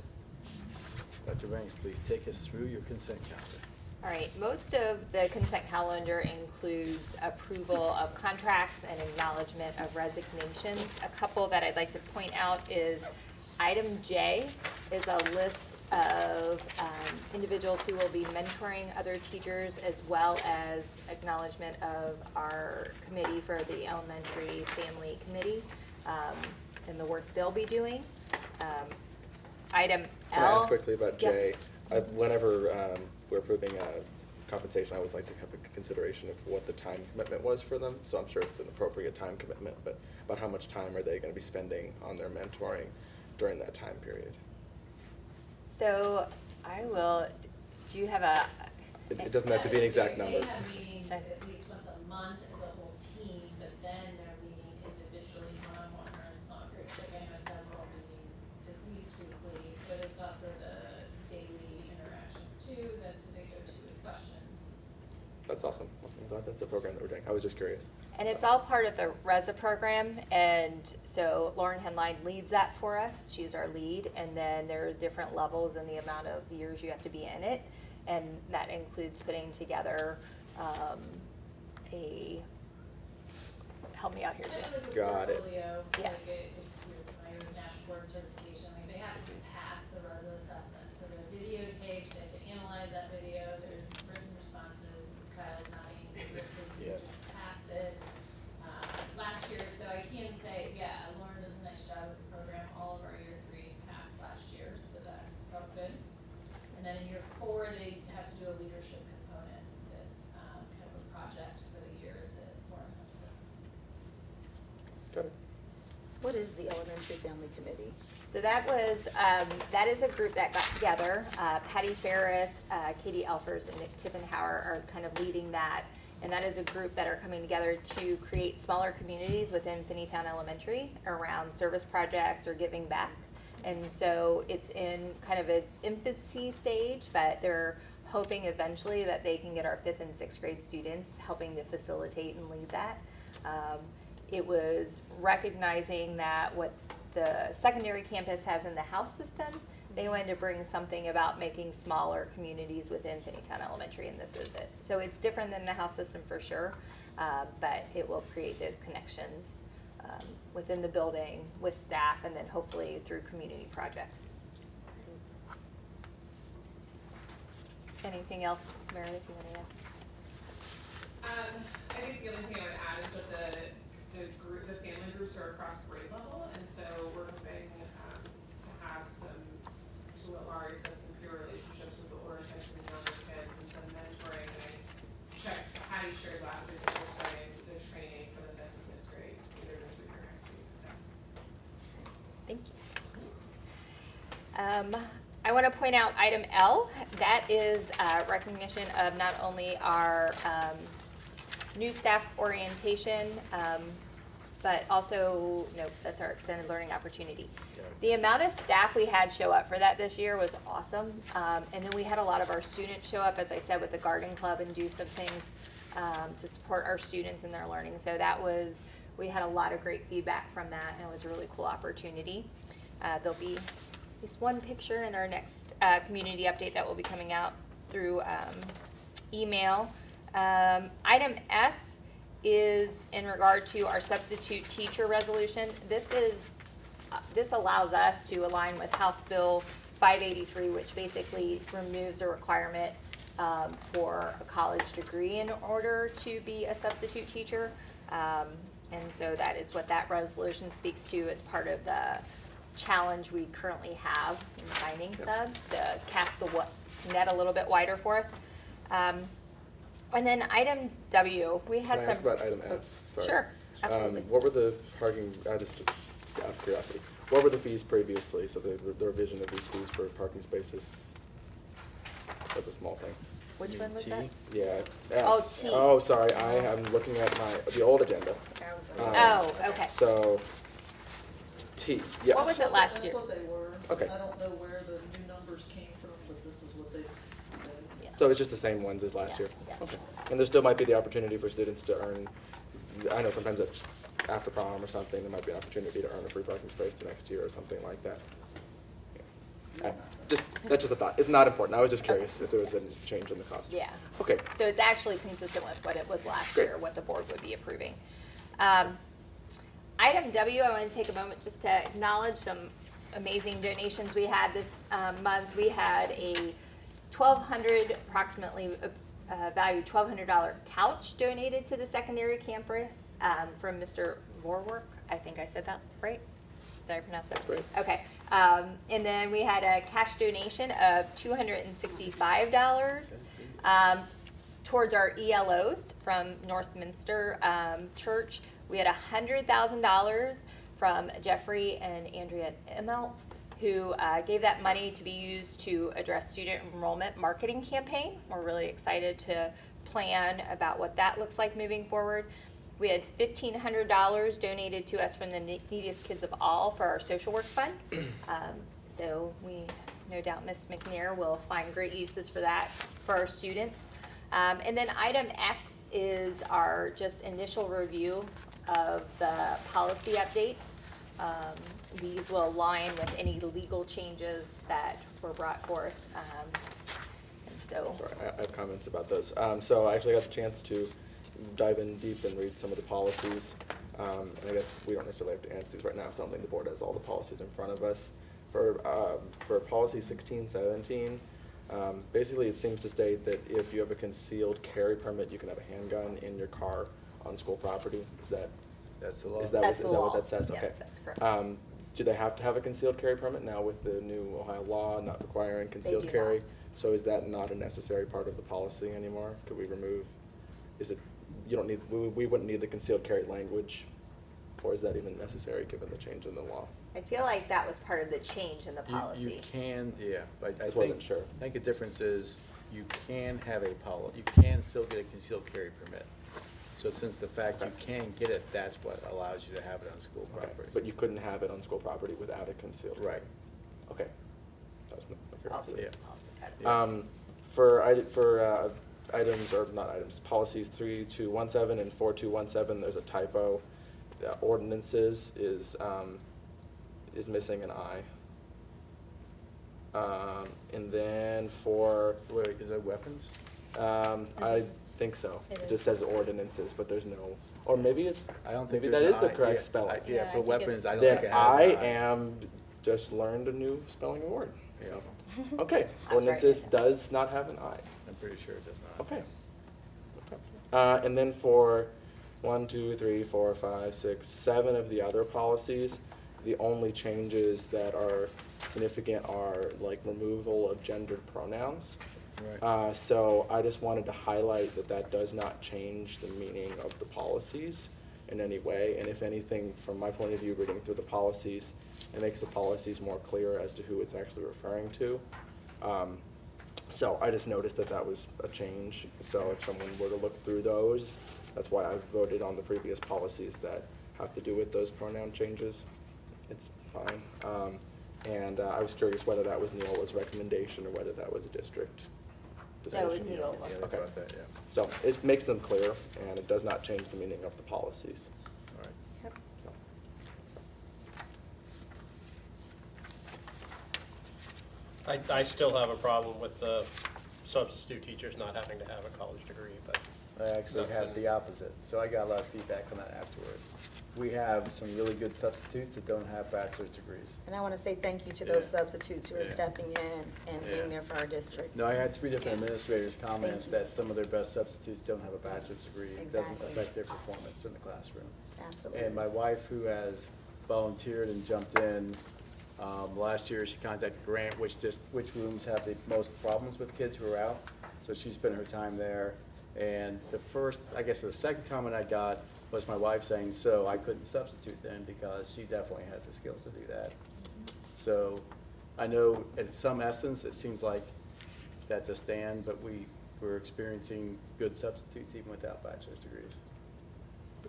Dr. Banks, please take us through your consent calendar. All right, most of the consent calendar includes approval of contracts and acknowledgement of resignations. A couple that I'd like to point out is item J is a list of individuals who will be mentoring other teachers, as well as acknowledgement of our committee for the elementary family committee and the work they'll be doing. Item L. Can I ask quickly about Yep. J? Whenever we're approving compensation, I always like to have a consideration of what the time commitment was for them. So I'm sure it's an appropriate time commitment, but about how much time are they going to be spending on their mentoring during that time period? So I will, do you have a? It doesn't have to be an exact They number. have meetings at least once a month as a whole team, but then they're meeting individually, one-on-one, or in small groups. Like I know several meeting at least weekly, but it's also the daily interactions too. That's who they go to with questions. That's awesome. I'm glad that's a program that we're doing. I was just curious. And it's all part of the RESA program, and so Lauren Henline leads that for us. She's our lead, and then there are different levels in the amount of years you have to be in it, and that includes putting together help me out here, Kind Jen. of like a Got it. portfolio, Yeah. like if you're familiar with national board certification, like they have to pass the RESA assessment. So they're videotaped, they have to analyze that video, there's written responses, Kyle's nodding, listed, Yeah. you just passed it. Last year, so I can say, yeah, Lauren does a nice job with the program, all of our year threes passed last year, so that felt good. And then in year four, they have to do a leadership component that, kind of a project for the year that Lauren helps with. Got it. What is the elementary family committee? So that was, that is a group that got together. Patty Ferris, Katie Elfers, and Nick Tippenhauer are kind of leading that. And that is a group that are coming together to create smaller communities within Finneytown Elementary around service projects or giving back. And so it's in kind of its infancy stage, but they're hoping eventually that they can get our 5th and 6th grade students helping to facilitate and lead that. It was recognizing that what the secondary campus has in the house system, they wanted to bring something about making smaller communities within Finneytown Elementary, and this is it. So it's different than the house system for sure, but it will create those connections within the building with staff, and then hopefully through community projects. Anything else, Meredith, you want to add? I think the only thing I would add is that the family groups are across grade level, and so we're hoping to have some, to what Laurie said, some peer relationships with the older kids and the younger kids, and some mentoring. And I checked, Patty shared last week that we're starting the training for the 5th and 6th grade, either this week or next week, so. Thank you. I want to point out item L. That is recognition of not only our new staff orientation, but also, nope, that's our extended learning opportunity. The amount of staff we had show up for that this year was awesome. And then we had a lot of our students show up, as I said, with the garden club and do some things to support our students in their learning. So that was, we had a lot of great feedback from that, and it was a really cool opportunity. There'll be at least one picture in our next community update that will be coming out through email. Item S is in regard to our substitute teacher resolution. This allows us to align with House Bill 583, which basically removes the requirement for a college degree in order to be a substitute teacher. And so that is what that resolution speaks to as part of the challenge we currently have in finding subs to cast the net a little bit wider for us. And then item W, we had Can I some. ask about item S? Sorry. Sure, absolutely. What were the parking, just out of curiosity, what were the fees previously, so the revision of these fees for parking spaces? That's a small thing. Which one was T? that? Yeah, Oh, S. T. Oh, sorry, I am looking at the old agenda. Oh, okay. So, T, yes. What was it last year? That's what they were. Okay. I don't know where the new numbers came from, but this is what they said. So it's just the same ones as last year? Yeah. Okay. And there still might be the opportunity for students to earn, I know sometimes after prom or something, there might be an opportunity to earn a free parking space the next year or something like that. Yeah. That's just a thought. It's not important. I was just curious if there was a change in the cost. Yeah. Okay. So it's actually consistent with what it was last Great. year, what the board would be approving. Item W, I want to take a moment just to acknowledge some amazing donations we had this month. We had a approximately valued $1,200 couch donated to the secondary campus from Mr. Vorwerk. I think I said that right? Did I pronounce that? That's great. Okay. And then we had a cash donation of $265 towards our ELOs from Northminster Church. We had $100,000 from Jeffrey and Andrea Immelt, who gave that money to be used to address student enrollment marketing campaign. We're really excited to plan about what that looks like moving forward. We had $1,500 donated to us from the Neediest Kids of All for our social work fund. So we no doubt Ms. McNair will find great uses for that for our students. And then item X is our just initial review of the policy updates. These will align with any legal changes that were brought forth. And so. Sorry, I have comments about those. So I actually got the chance to dive in deep and read some of the policies. And I guess we don't necessarily have to answer these right now, so I don't think the board has all the policies in front of us. For policy 1617, basically it seems to state that if you have a concealed carry permit, you can have a handgun in your car on school property. That's the law. Is that That's what, the what law. that says? Yes, Okay. that's correct. Do they have to have a concealed carry permit now with the new Ohio law not requiring concealed do carry? not. So is that not a necessary part of the policy anymore? Could we remove, is it, you don't need, we wouldn't need the concealed carry language? Or is that even necessary given the change in the law? I feel like that was part of the change in the You policy. can, yeah, but I Just wasn't think, sure. I think the difference is you can have you can still get a concealed carry permit. So since the fact you can get it, that's what allows you to have it on school Okay, property. but you couldn't have it on school property without a concealed. Right. Okay. That was my Policy curiosity. is a policy, got it. For items, or not items, policies 3217 and 4217, there's a typo. Ordinances is missing an I. And then for, Wait, is that weapons? I think so. It It just is. says ordinances, but there's no, or maybe it's, I don't think maybe there's that an is the I. correct Yeah, spelling. Yeah, Yeah, I for think weapons, it's- I don't Then think it has an I am just learned a new spelling of word. Yeah. So, okay, I'll ordinances write it down. does not have an I. I'm pretty sure it does not. Okay. And then for 1, 2, 3, 4, 5, 6, 7 of the other policies, the only changes that are significant are like removal of gendered pronouns. Right. So I just wanted to highlight that that does not change the meaning of the policies in any way. And if anything, from my point of view, reading through the policies, it makes the policies more clear as to who it's actually referring to. So I just noticed that that was a change. So if someone were to look through those, that's why I voted on the previous policies that have to do with those pronoun changes. It's fine. And I was curious whether that was Neola's recommendation or whether that was a district decision. That was Neola. Yeah, they Okay. brought that, yeah. So it makes them clear, and it does not change the meaning of the policies. All right. Yep. So. I still have a problem with the substitute teachers not having to have a college degree, but I actually had Nothing. the opposite, so I got a lot of feedback on that afterwards. We have some really good substitutes that don't have bachelor's degrees. And I want to say thank you to those Yeah. substitutes who are Yeah. stepping in and Yeah. being there for our district. No, I had 3 different Yeah. administrators comment Thank you. that some of their best substitutes don't have a bachelor's degree. It doesn't Exactly. affect their performance in the classroom. Absolutely. And my wife, who has volunteered and jumped in, last year she contacted Grant, which rooms have the most problems with kids who are out. So she spent her time there. And the second comment I got was my wife saying, so I couldn't substitute then because she definitely has the skills to do that. So I know in some essence, it seems like that's a stand, but we're experiencing good substitutes even without bachelor's degrees.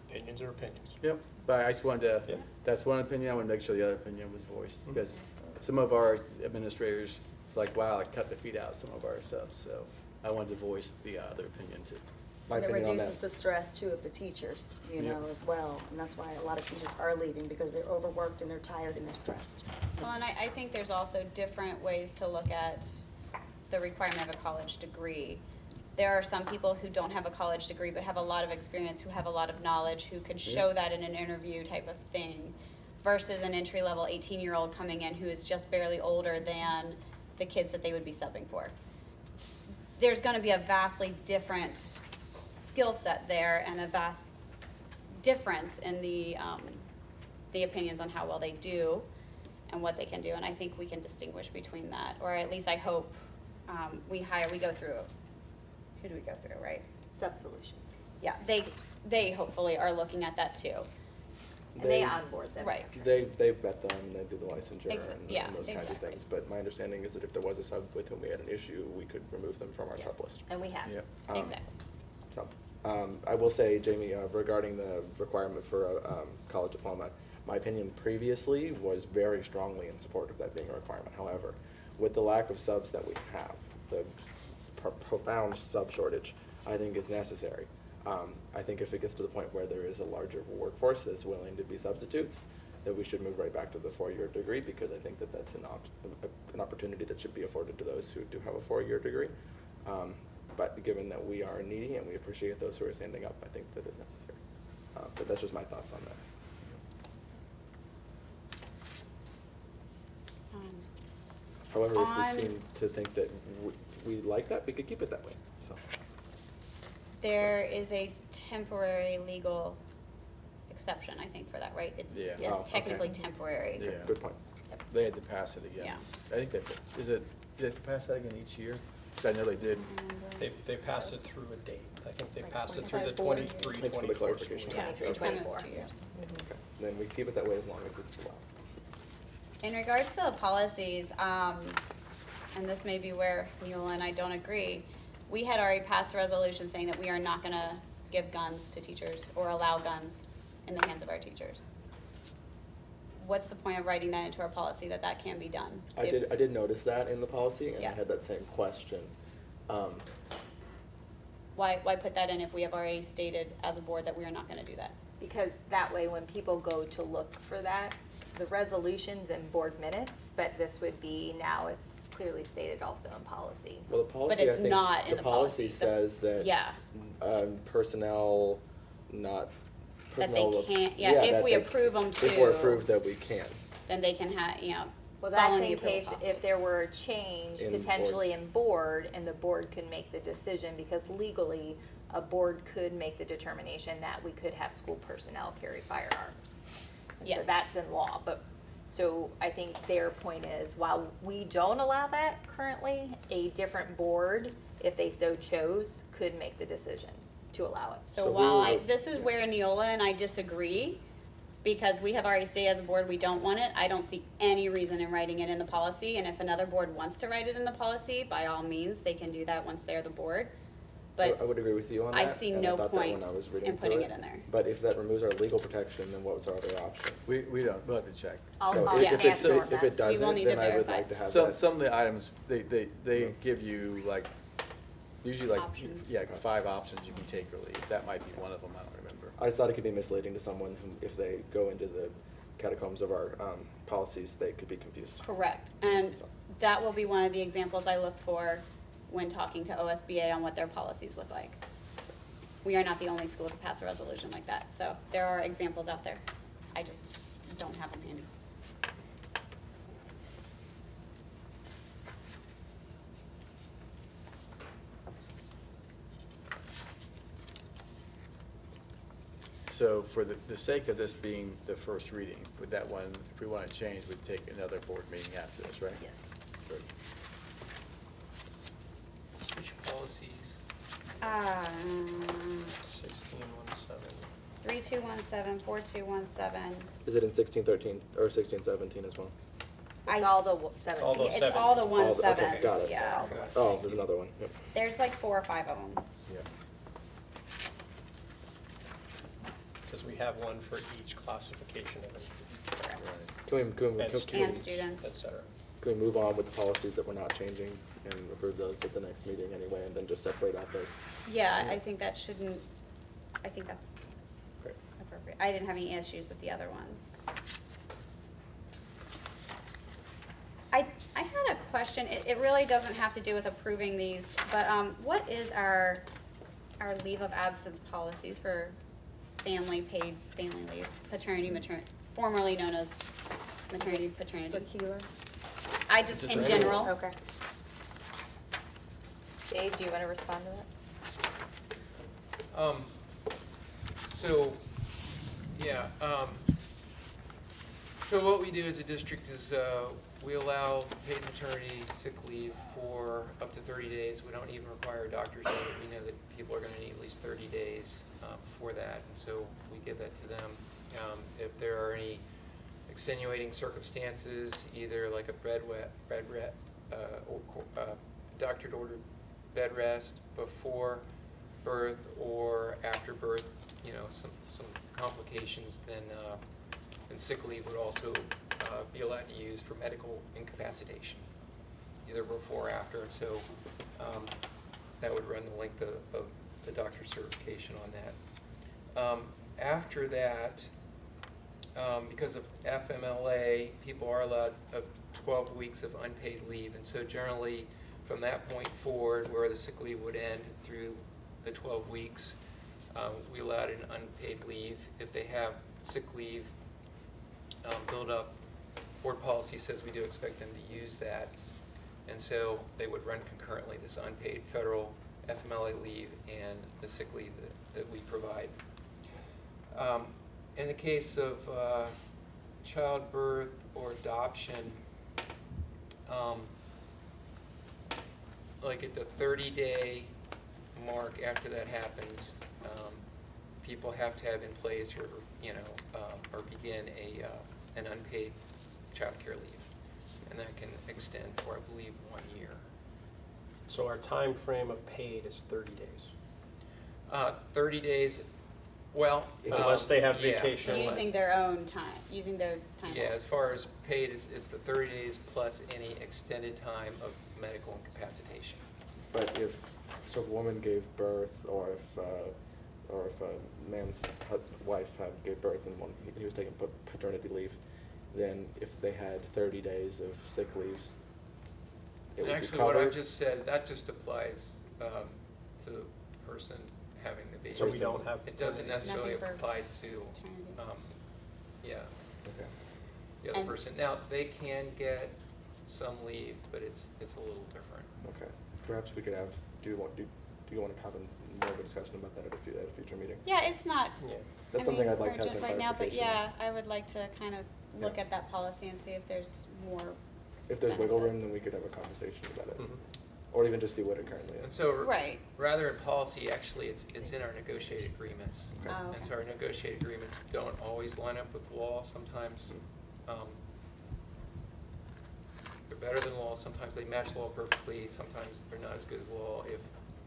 opinions are opinions. Yep, but I just wanted Yeah. to, that's one opinion, I want to make sure the other opinion was voiced, because some of our administrators, like, wow, it cut the feet out of some of our subs, so I wanted to voice the other opinion too. My And it opinion on reduces that. the stress too of the teachers, you Yeah. know, as well. And that's why a lot of teachers are leaving, because they're overworked and they're tired and they're stressed. Well, and I think there's also different ways to look at the requirement of a college degree. There are some people who don't have a college degree but have a lot of experience, who have a lot of knowledge, who could show that in an interview type of thing, versus an entry-level 18-year-old coming in who is just barely older than the kids that they would be subbing for. There's gonna be a vastly different skill set there and a vast difference in the opinions on how well they do and what they can do, and I think we can distinguish between that, or at least I hope we go through, who do we go through, right? Sub-solutions. Yeah, they hopefully are looking at that too. And they onboard them. Right. They vet them, and they do the licensure Yeah, and those kinds of exactly. things. But my understanding is that if there was a sub with whom we had an issue, we could remove them from our Yes. sub list. And we have. Yep. Exactly. So, I will say, Jamie, regarding the requirement for a college diploma, my opinion previously was very strongly in support of that being a requirement. However, with the lack of subs that we have, the profound sub shortage, I think is necessary. I think if it gets to the point where there is a larger workforce that's willing to be substitutes, that we should move right back to the 4-year degree, because I think that that's an opportunity that should be afforded to those who do have a 4-year degree. But given that we are needy and we appreciate those who are standing up, I think that is necessary. But that's just my thoughts on that. However, if On- we seem to think that we like that, we could keep it that way, so. There is a temporary legal exception, I think, for that, right? Yeah. Oh, okay. It's technically temporary. Yeah. Good point. They had to pass it again. Yeah. I think did they have to pass that again each year? 'Cause I know they did. They pass it through a date. I think they Like pass it through the 24. 23, Thanks for the 24 clarification. school year. 23, It's kind of 24. 2 years. Okay. Then we keep it that way as long as it's allowed. In regards to the policies, and this may be where Neil and I don't agree, we had already passed a resolution saying that we are not gonna give guns to teachers or allow guns in the hands of our teachers. What's the point of writing that into our policy that that can be done? I If- did notice that in the policy, and I Yeah. had that same question. Why put that in if we have already stated as a board that we are not gonna do that? Because that way, when people go to look for that, the resolutions and board minutes, but this would be, now it's clearly stated also in policy. Well, the policy, it's I think, not in the the policy policy. says that Yeah. personnel, not That they personnel. can't, yeah, if that we they- approve them to. If we're approved that we can. Then they can have, Well, follow that's the in approval case process. if there were a change In board. potentially in board, and the board could make the decision, because legally, a board could make the determination that we could have school personnel carry firearms. And so Yes. that's in law, but, so I think their point is, while we don't allow that currently, a different board, if they so chose, could make the decision to allow it. So So while we were- this is where Neola and I disagree, because we have already stated as a board we don't want it, I don't see any reason in writing it in the policy, and if another board wants to write it in the policy, by all means, they can do that once they're the board. I But would agree with you on that. I see and no thought that when point I was reading in through putting it in there. But if that removes our legal protection, then what was our other option? We don't, we'll have to check. I'll So I'll if ask it's, Norm if that. it doesn't, need to then I would verify. like to have Some that. of the items, they give you like, usually like, Options. yeah, 5 options you can take or leave. That might be one of them, I don't remember. I just thought it could be misleading to someone who, if they go into the catacombs of our policies, they could be confused. correct, and that will be one of the examples I look for when talking to OSBA on what their policies look like. We are not the only school to pass a resolution like that, so there are examples out there. I just don't have them handy. So for the sake of this being the first reading, with that one, if we want to change, we'd take another board meeting after this, right? Yes. Good. Switch policies. 1617. 3217, 4217. Is it in 1613 or 1617 as well? It's I- all the All 17. those It's seven. all the All one the- okay, sevens, got it. yeah. Oh, there's another one. Yep. There's like 4 or 5 of them. Yeah. Because we have one for each classification of it, Can we, And And students, et students. cetera. can we move on with the policies that we're not changing and approve those at the next meeting anyway, and then just separate out those? Yeah, I think that shouldn't, I think that's Great. appropriate. I didn't have any issues with the other ones. I had a question. It really doesn't have to do with approving these, but what is our leave of absence policies for paid family leave, paternity, maternity, formerly known as maternity, paternity? Tequila? I just, in general. Okay. Dave, do you want to respond to that? So, yeah, so what we do as a district is, we allow paid maternity sick leave for up to 30 days. We don't even require a doctor's note. We know that people are gonna need at least 30 days, before that, and so we give that to them. If there are any extenuating circumstances, either like a doctor ordered bed rest before birth or after birth, you know, some complications, then sick leave would also be allowed to use for medical incapacitation, either before or after, and so that would run the length of the doctor's certification on that. After that, because of FMLA, people are allowed 12 weeks of unpaid leave, and so generally from that point forward, where the sick leave would end through the 12 weeks, we allowed an unpaid leave. If they have sick leave build up, board policy says we do expect them to use that, and so they would run concurrently, this unpaid federal FMLA leave and the sick leave that we provide. In the case of childbirth or adoption, like at the 30-day mark after that happens, people have to have in place or, you know, or begin an unpaid child care leave. And that can extend for, I believe, 1 year. So our time frame of paid is 30 days. 30 days, well. Unless they have yeah. vacation. Using their own time, using their time. Yeah, off. as far as paid, it's the 30 days plus any extended time of medical incapacitation. But if a woman gave birth, or if a man's wife gave birth and he was taking paternity leave, then if they had 30 days of sick leaves, it would be Actually, what I covered? just said, that just applies to the person having the baby. So we don't have It doesn't necessarily Nothing for apply to, paternity. Okay. the other And- person. Now, they can get some leave, but it's a little different. Okay. Perhaps we could have, do you want to have more of a discussion about that at a future meeting? Yeah, it's not, Yeah. That's I something mean, I'd like to have urgent some right now, but clarification on. yeah, I would like to kind of look Yeah. at that policy and see if there's more. If there's wiggle benefit. room, then we could have a conversation about it. Mhm. Or even just see what it currently And is. so, Right. rather in policy, actually, it's in our negotiated agreements. Okay. Oh, And so okay. our negotiated agreements don't always line up with law. Sometimes they're better than law. Sometimes they match law perfectly. Sometimes they're not as good as law if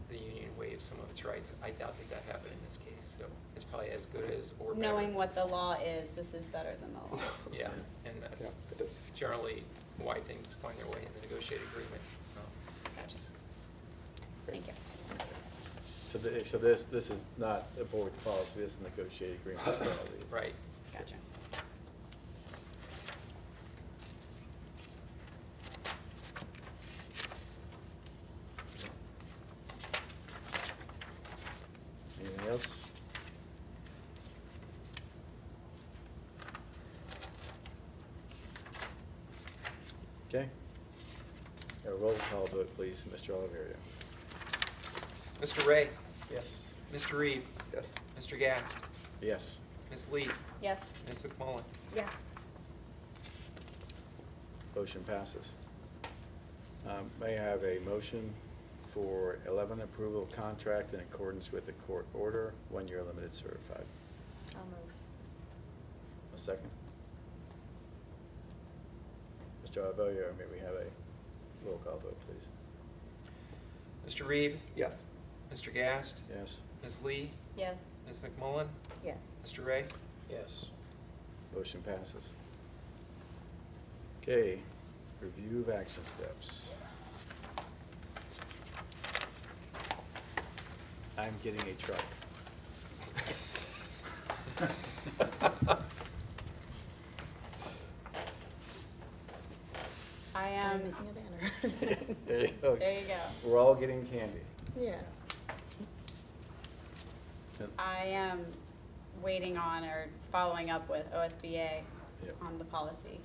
the union waives some of its rights. I doubt that happened in this case, so it's probably as good as or better. Knowing what the law is, this is better than the law. Yeah, and Yeah, that's it is. generally why things find their way in the negotiated agreement. Gotcha. Thank you. So this is not a board policy, this is negotiated agreement. Right. Gotcha. Okay. A roll call vote, please, Mr. Oliverio. Mr. Ray, Yes. Mr. Reed, Yes. Mr. Gast, Yes. Ms. Lee, Yes. Ms. McMullen. Yes. Motion passes. May I have a motion for 11, approval of contract in accordance with the court order, 1-year limited certified? I'll move. A second? Mr. Oliverio, may we have a roll call vote, please? Mr. Reed, Yes. Mr. Gast, Yes. Ms. Lee, Yes. Ms. McMullen, Yes. Mr. Ray. Yes. Motion passes. Okay, review of action steps. I'm getting a truck. I I'm am, making a banner. There you go. there you go. We're all getting candy. Yeah. I am waiting on or following up with OSBA Yep. on the policy.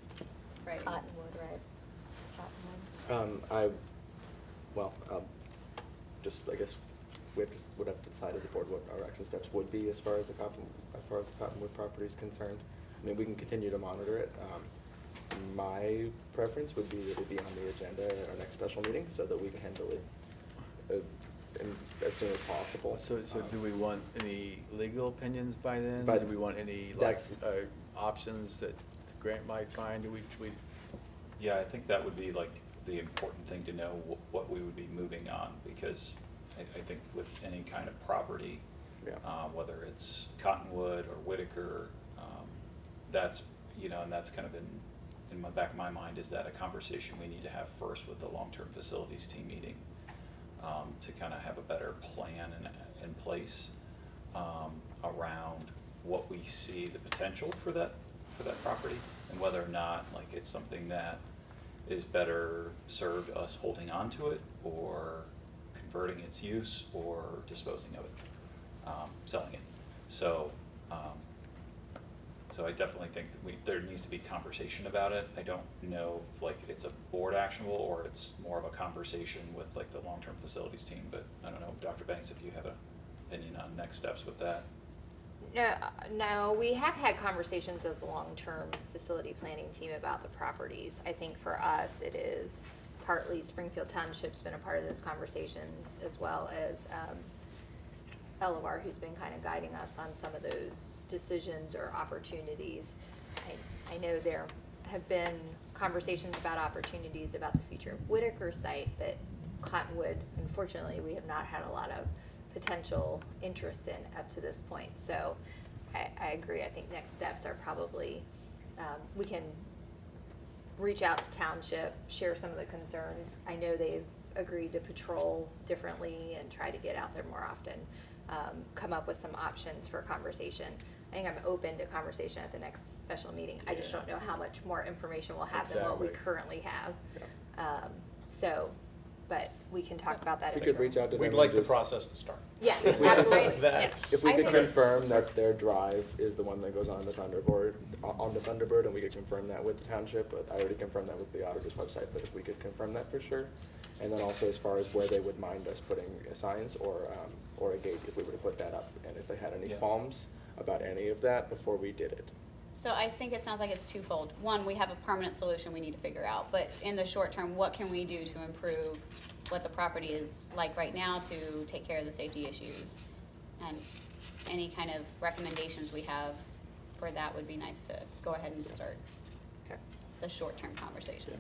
Right. Cottonwood, right? Cottonwood. Just, I guess, would have to decide as a board what our action steps would be as far as the Cottonwood property is concerned. I mean, we can continue to monitor it. My preference would be that it be on the agenda at our next special meeting so that we can handle it as soon as possible. So do we want any legal opinions by then? But Do we want any, like, that's- options that Grant might find? Do we, Yeah, I think that would be like the important thing to know, what we would be moving on, because I think with any kind of property, Yeah. whether it's Cottonwood or Whitaker, that's, and that's kind of in the back of my mind, is that a conversation we need to have first with the long-term facilities team meeting, to kind of have a better plan in place around what we see the potential for that property, and whether or not, like, it's something that is better served us holding on to it, or converting its use, or disposing of it, selling it. So I definitely think that there needs to be conversation about it. I don't know if, like, it's a board actionable, or it's more of a conversation with, like, the long-term facilities team, but I don't know, Dr. Banks, if you have an opinion on next steps with that. No, we have had conversations as a long-term facility planning team about the properties. I think for us, it is partly Springfield Township's been a part of those conversations, as well as Bellevue, who's been kind of guiding us on some of those decisions or opportunities. I know there have been conversations about opportunities about the future of Whitaker site, but Cottonwood, unfortunately, we have not had a lot of potential interest in up to this point. So I agree. I think next steps are probably, we can reach out to Township, share some of the concerns. I know they've agreed to patrol differently and try to get out there more often, come up with some options for conversation. I think I'm open to conversation at the next special meeting. I just don't know how much more information we'll have than what we Exactly. currently have. But we can talk about that. If we at could reach out to them. We'd and like the just- process to start. Yeah, If we- absolutely. That's- If we I could think it's- confirm that their drive is the one that goes on the Thunderbird, and we could confirm that with the township, but I already confirmed that with the auditor's website, but if we could confirm that for sure. And then also as far as where they would mind us putting signs or a gate, if we were to put that up, and if they had any Yeah. qualms about any of that before we did it. So I think it sounds like it's twofold. One, we have a permanent solution we need to figure out, but in the short term, what can we do to improve what the property is like right now to take care of the safety issues? And any kind of recommendations we have for that would be nice to go ahead and start Okay. the short-term conversation.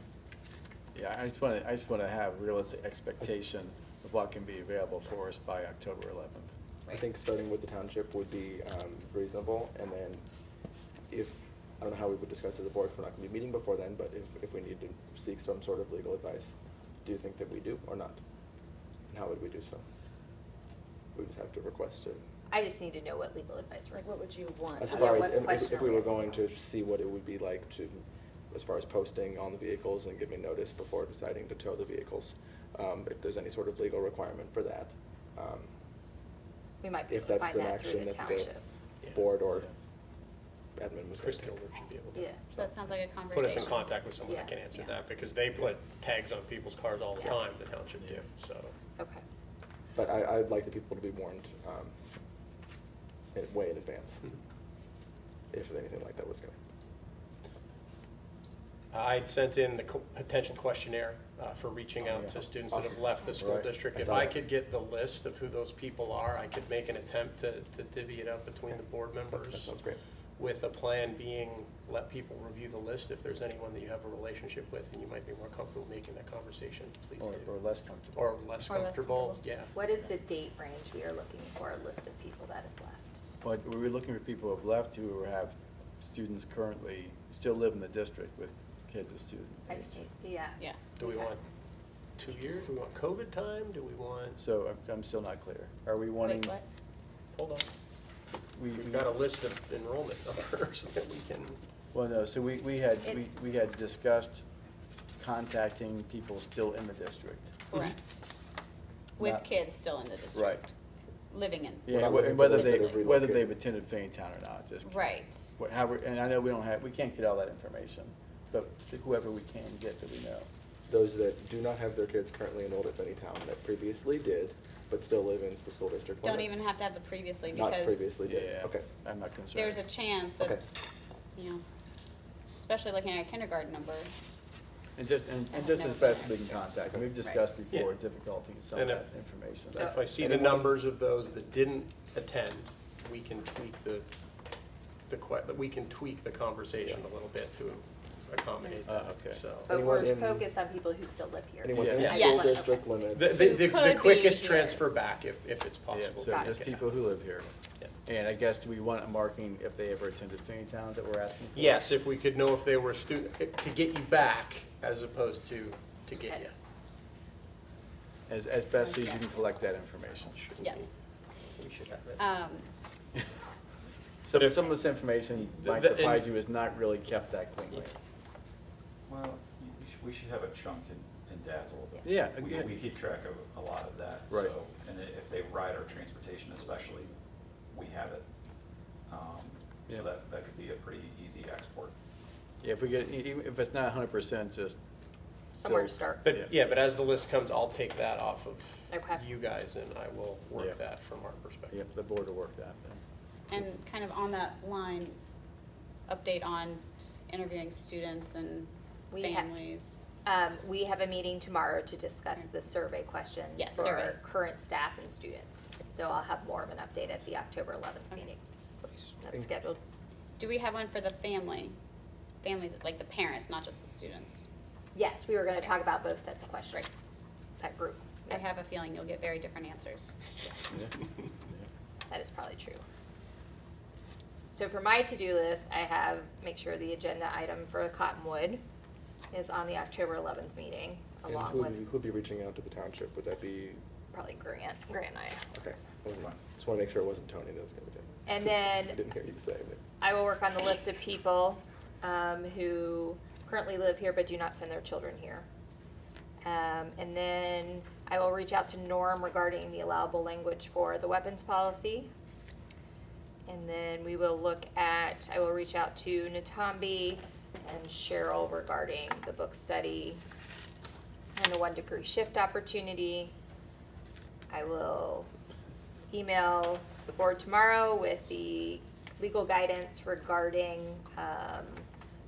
yeah, I just want to have realistic expectation of what can be available for us by October 11th. I think starting with the township would be reasonable, and then I don't know how we would discuss as a board, 'cause we're not gonna be meeting before then, but if we need to seek some sort of legal advice, do you think that we do or not? And how would we do so? We just have to request to, I just need to know what legal advice we're. Like, what would you want? as Yeah, far what as, question if are we we were asking? going to see what it would be like to, as far as posting on the vehicles and giving notice before deciding to tow the vehicles, if there's any sort of legal requirement for that. We might be If able to that's find an that through action the that the township. board or admin was Chris right. Gilbert should be able to. Yeah. So it sounds like a Put conversation. us in contact with someone that Yeah. can answer Yeah. that, because they put tags on people's cars all the Yeah. time, the township do, so. Okay. But I'd like the people to be warned way in advance, if anything like that was going to. I'd sent in the potential questionnaire for reaching out yeah. to students that have Awesome. left the school Right. district. I If saw I that. could get the list of who those people are, I could make an attempt to divvy it up between the board That members. sounds great. With a plan being, let people review the list. If there's anyone that you have a relationship with and you might be more comfortable making that conversation, please Or do. less comfortable. Or less Or less comfortable, comfortable. yeah. What is the date range we are looking for, a list of people that have left? But we're looking for people who have left who have students currently, still live in the district with kids of student I age. just, yeah. Yeah. Do we Okay. want 2 years? Do we want COVID time? Do we want, So I'm still not clear. Are we wanting? Wait, what? hold on. We, We've got a list of enrollment numbers that we can, well, no, so we had, It- we had discussed contacting people still in the district. Correct. With Not- kids still in the district. Right. Living in. Yeah, not and looking for whether those that they, have whether relocated. they've attended Faintown or not, just. Right. And I know we can't get all that information, but whoever we can get that we know. Those that do not have their kids currently enrolled at Town that previously did, but still live in the school district Don't limits. even have to have the previously Not because previously did, Yeah, okay. I'm not concerned. there's a chance that, Okay. you know, especially looking at a kindergarten number. And just as best we can contact them. We've discussed Yeah. before difficulty in some of And that information. if I see the Anyone- numbers of those that didn't attend, we can tweak we can tweak the conversation a little bit to accommodate that, Okay. so. But Anyone we're in- focused on people who still live here. Anyone in Yes. school Yes. district limits. The could be quickest here. transfer back if it's Yeah, possible. so to Got just make it people happen. who live here. Yeah. And I guess, do we want a marking if they ever attended Faintown that we're asking for? Yes, if we could know if they were a student, to get you back as opposed to get you. As best as you can collect that information. Yes. We should have it. Some But if- some of this information might The- surprise you is not really kept that cleanly. Well, we should have a chunk in Dazzle. Yeah, We again. keep track of a lot of that. Right. So, and if they ride our transportation especially, we have it. Yeah. So that could be a pretty easy export. Yeah, if we get, even if it's not 100%, just. Somewhere to still- start. But, yeah, but as the list comes, I'll take that off of Okay. you guys and I will Yeah. work that from our perspective. Yep, the board will work that then. And kind of on that line, update on just interviewing students and We ha- families. We have a meeting tomorrow to discuss the survey questions Yes, for survey. current staff and students. So I'll have more of an update at the October 11th Okay. meeting. Please. That's scheduled. Do we have one for the families, like the parents, not just the students? Yes, we were going to talk about both sets of questions, that group. I have a feeling you'll get very different answers. Yeah. That is probably true. So for my to-do list, I have, make sure the agenda item for Cottonwood is on the October 11th meeting, And along who with would be reaching out to the township? Would that be, probably Grant and I. okay. Just want to make sure it wasn't Tony that was going to be doing it. And then I didn't hear you say, but. I will work on the list of people who currently live here but do not send their children here. And then I will reach out to Norm regarding the allowable language for the weapons policy. And then we will look at, I will reach out to Natambi and Cheryl regarding the book study and the 1 degree shift opportunity. I will email the board tomorrow with the legal guidance regarding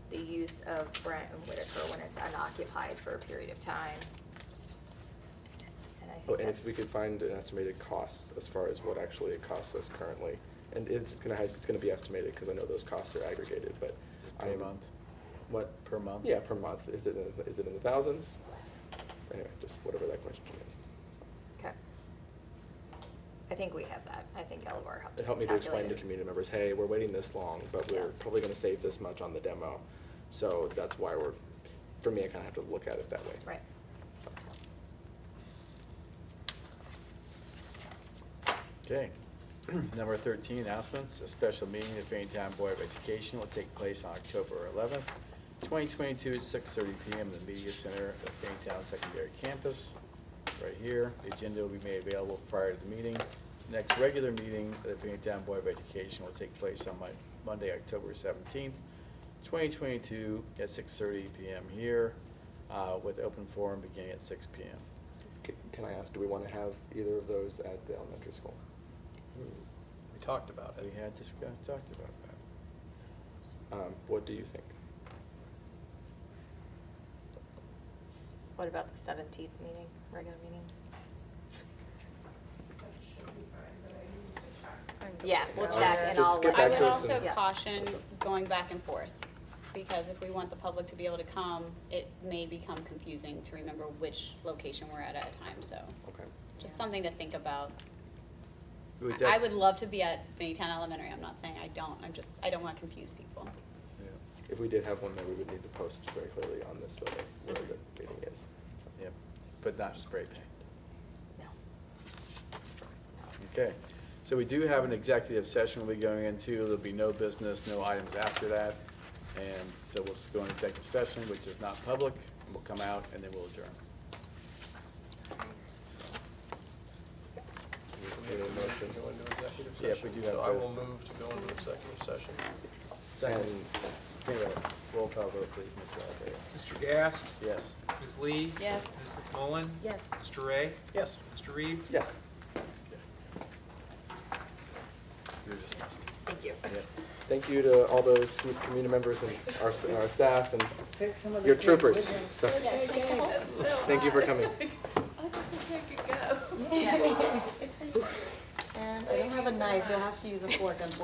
the use of Brent and Whitaker when it's unoccupied for a period of time. And I Oh, think and that's, if we could find an estimated cost as far as what actually it costs us currently. And it's gonna be estimated, because I know those costs are aggregated, but Just I per am. month? What? Per month? Yeah, per month. Is it in the thousands? Anyway, just whatever that question is. okay. I think we have that. I think Eleanor helped us It helped me to explain to calculate it. community members, hey, we're waiting this long, but we're Yeah. probably gonna save this much on the demo. So that's why for me, I kinda have to look at it that way. Right. Okay. Number 13, announcements. A special meeting of the Faintown Board of Education will take place on October 11th, 2022 at 6:30 PM in the Media Center at the Faintown Secondary Campus, right here. The agenda will be made available prior to the meeting. Next regular meeting of the Binghamton Board of Education will take place on Monday, October 17th, 2022 at 6:30 p.m. here, with open forum beginning at 6 p.m. Can I ask, do we want to have either of those at the elementary school? We talked about We it. had talked about that. What do you think? What about the 17th meeting, regular meeting? That should be fine, but I need to check. Yeah, we'll Yeah. check and Just I'll skip let I back you would to know. us also and- caution That's okay. going back and forth, because if we want the public to be able to come, it may become confusing to remember which location we're at a time, so Okay. just something to think about. We I def- would love to be at Binghamton Elementary, I'm not saying I don't, I don't want to confuse people. Yeah. If we did have one there, we would need to post very clearly on this building where the meeting is. Yep, but not spray paint. No. Okay, so we do have an executive session we'll be going into. There'll be no business, no items after that. And so we'll just go in executive session, which is not public, and we'll come out and then we'll adjourn. We have a motion to go into executive session. Yeah, we do have So I to- will move to go into executive session. Second, anyway, roll call vote, please, Mr. Alberto. Mr. Gast, Yes. Ms. Lee. Yes. Ms. McMullen. Yes. Mr. Ray. Yes. Mr. Reed. Yes. You're dismissed. Thank you. Yeah. Thank you to all those community members and our staff and your troopers. So, thank you for coming. And I don't have a knife, you'll have to use a fork, unfortunately.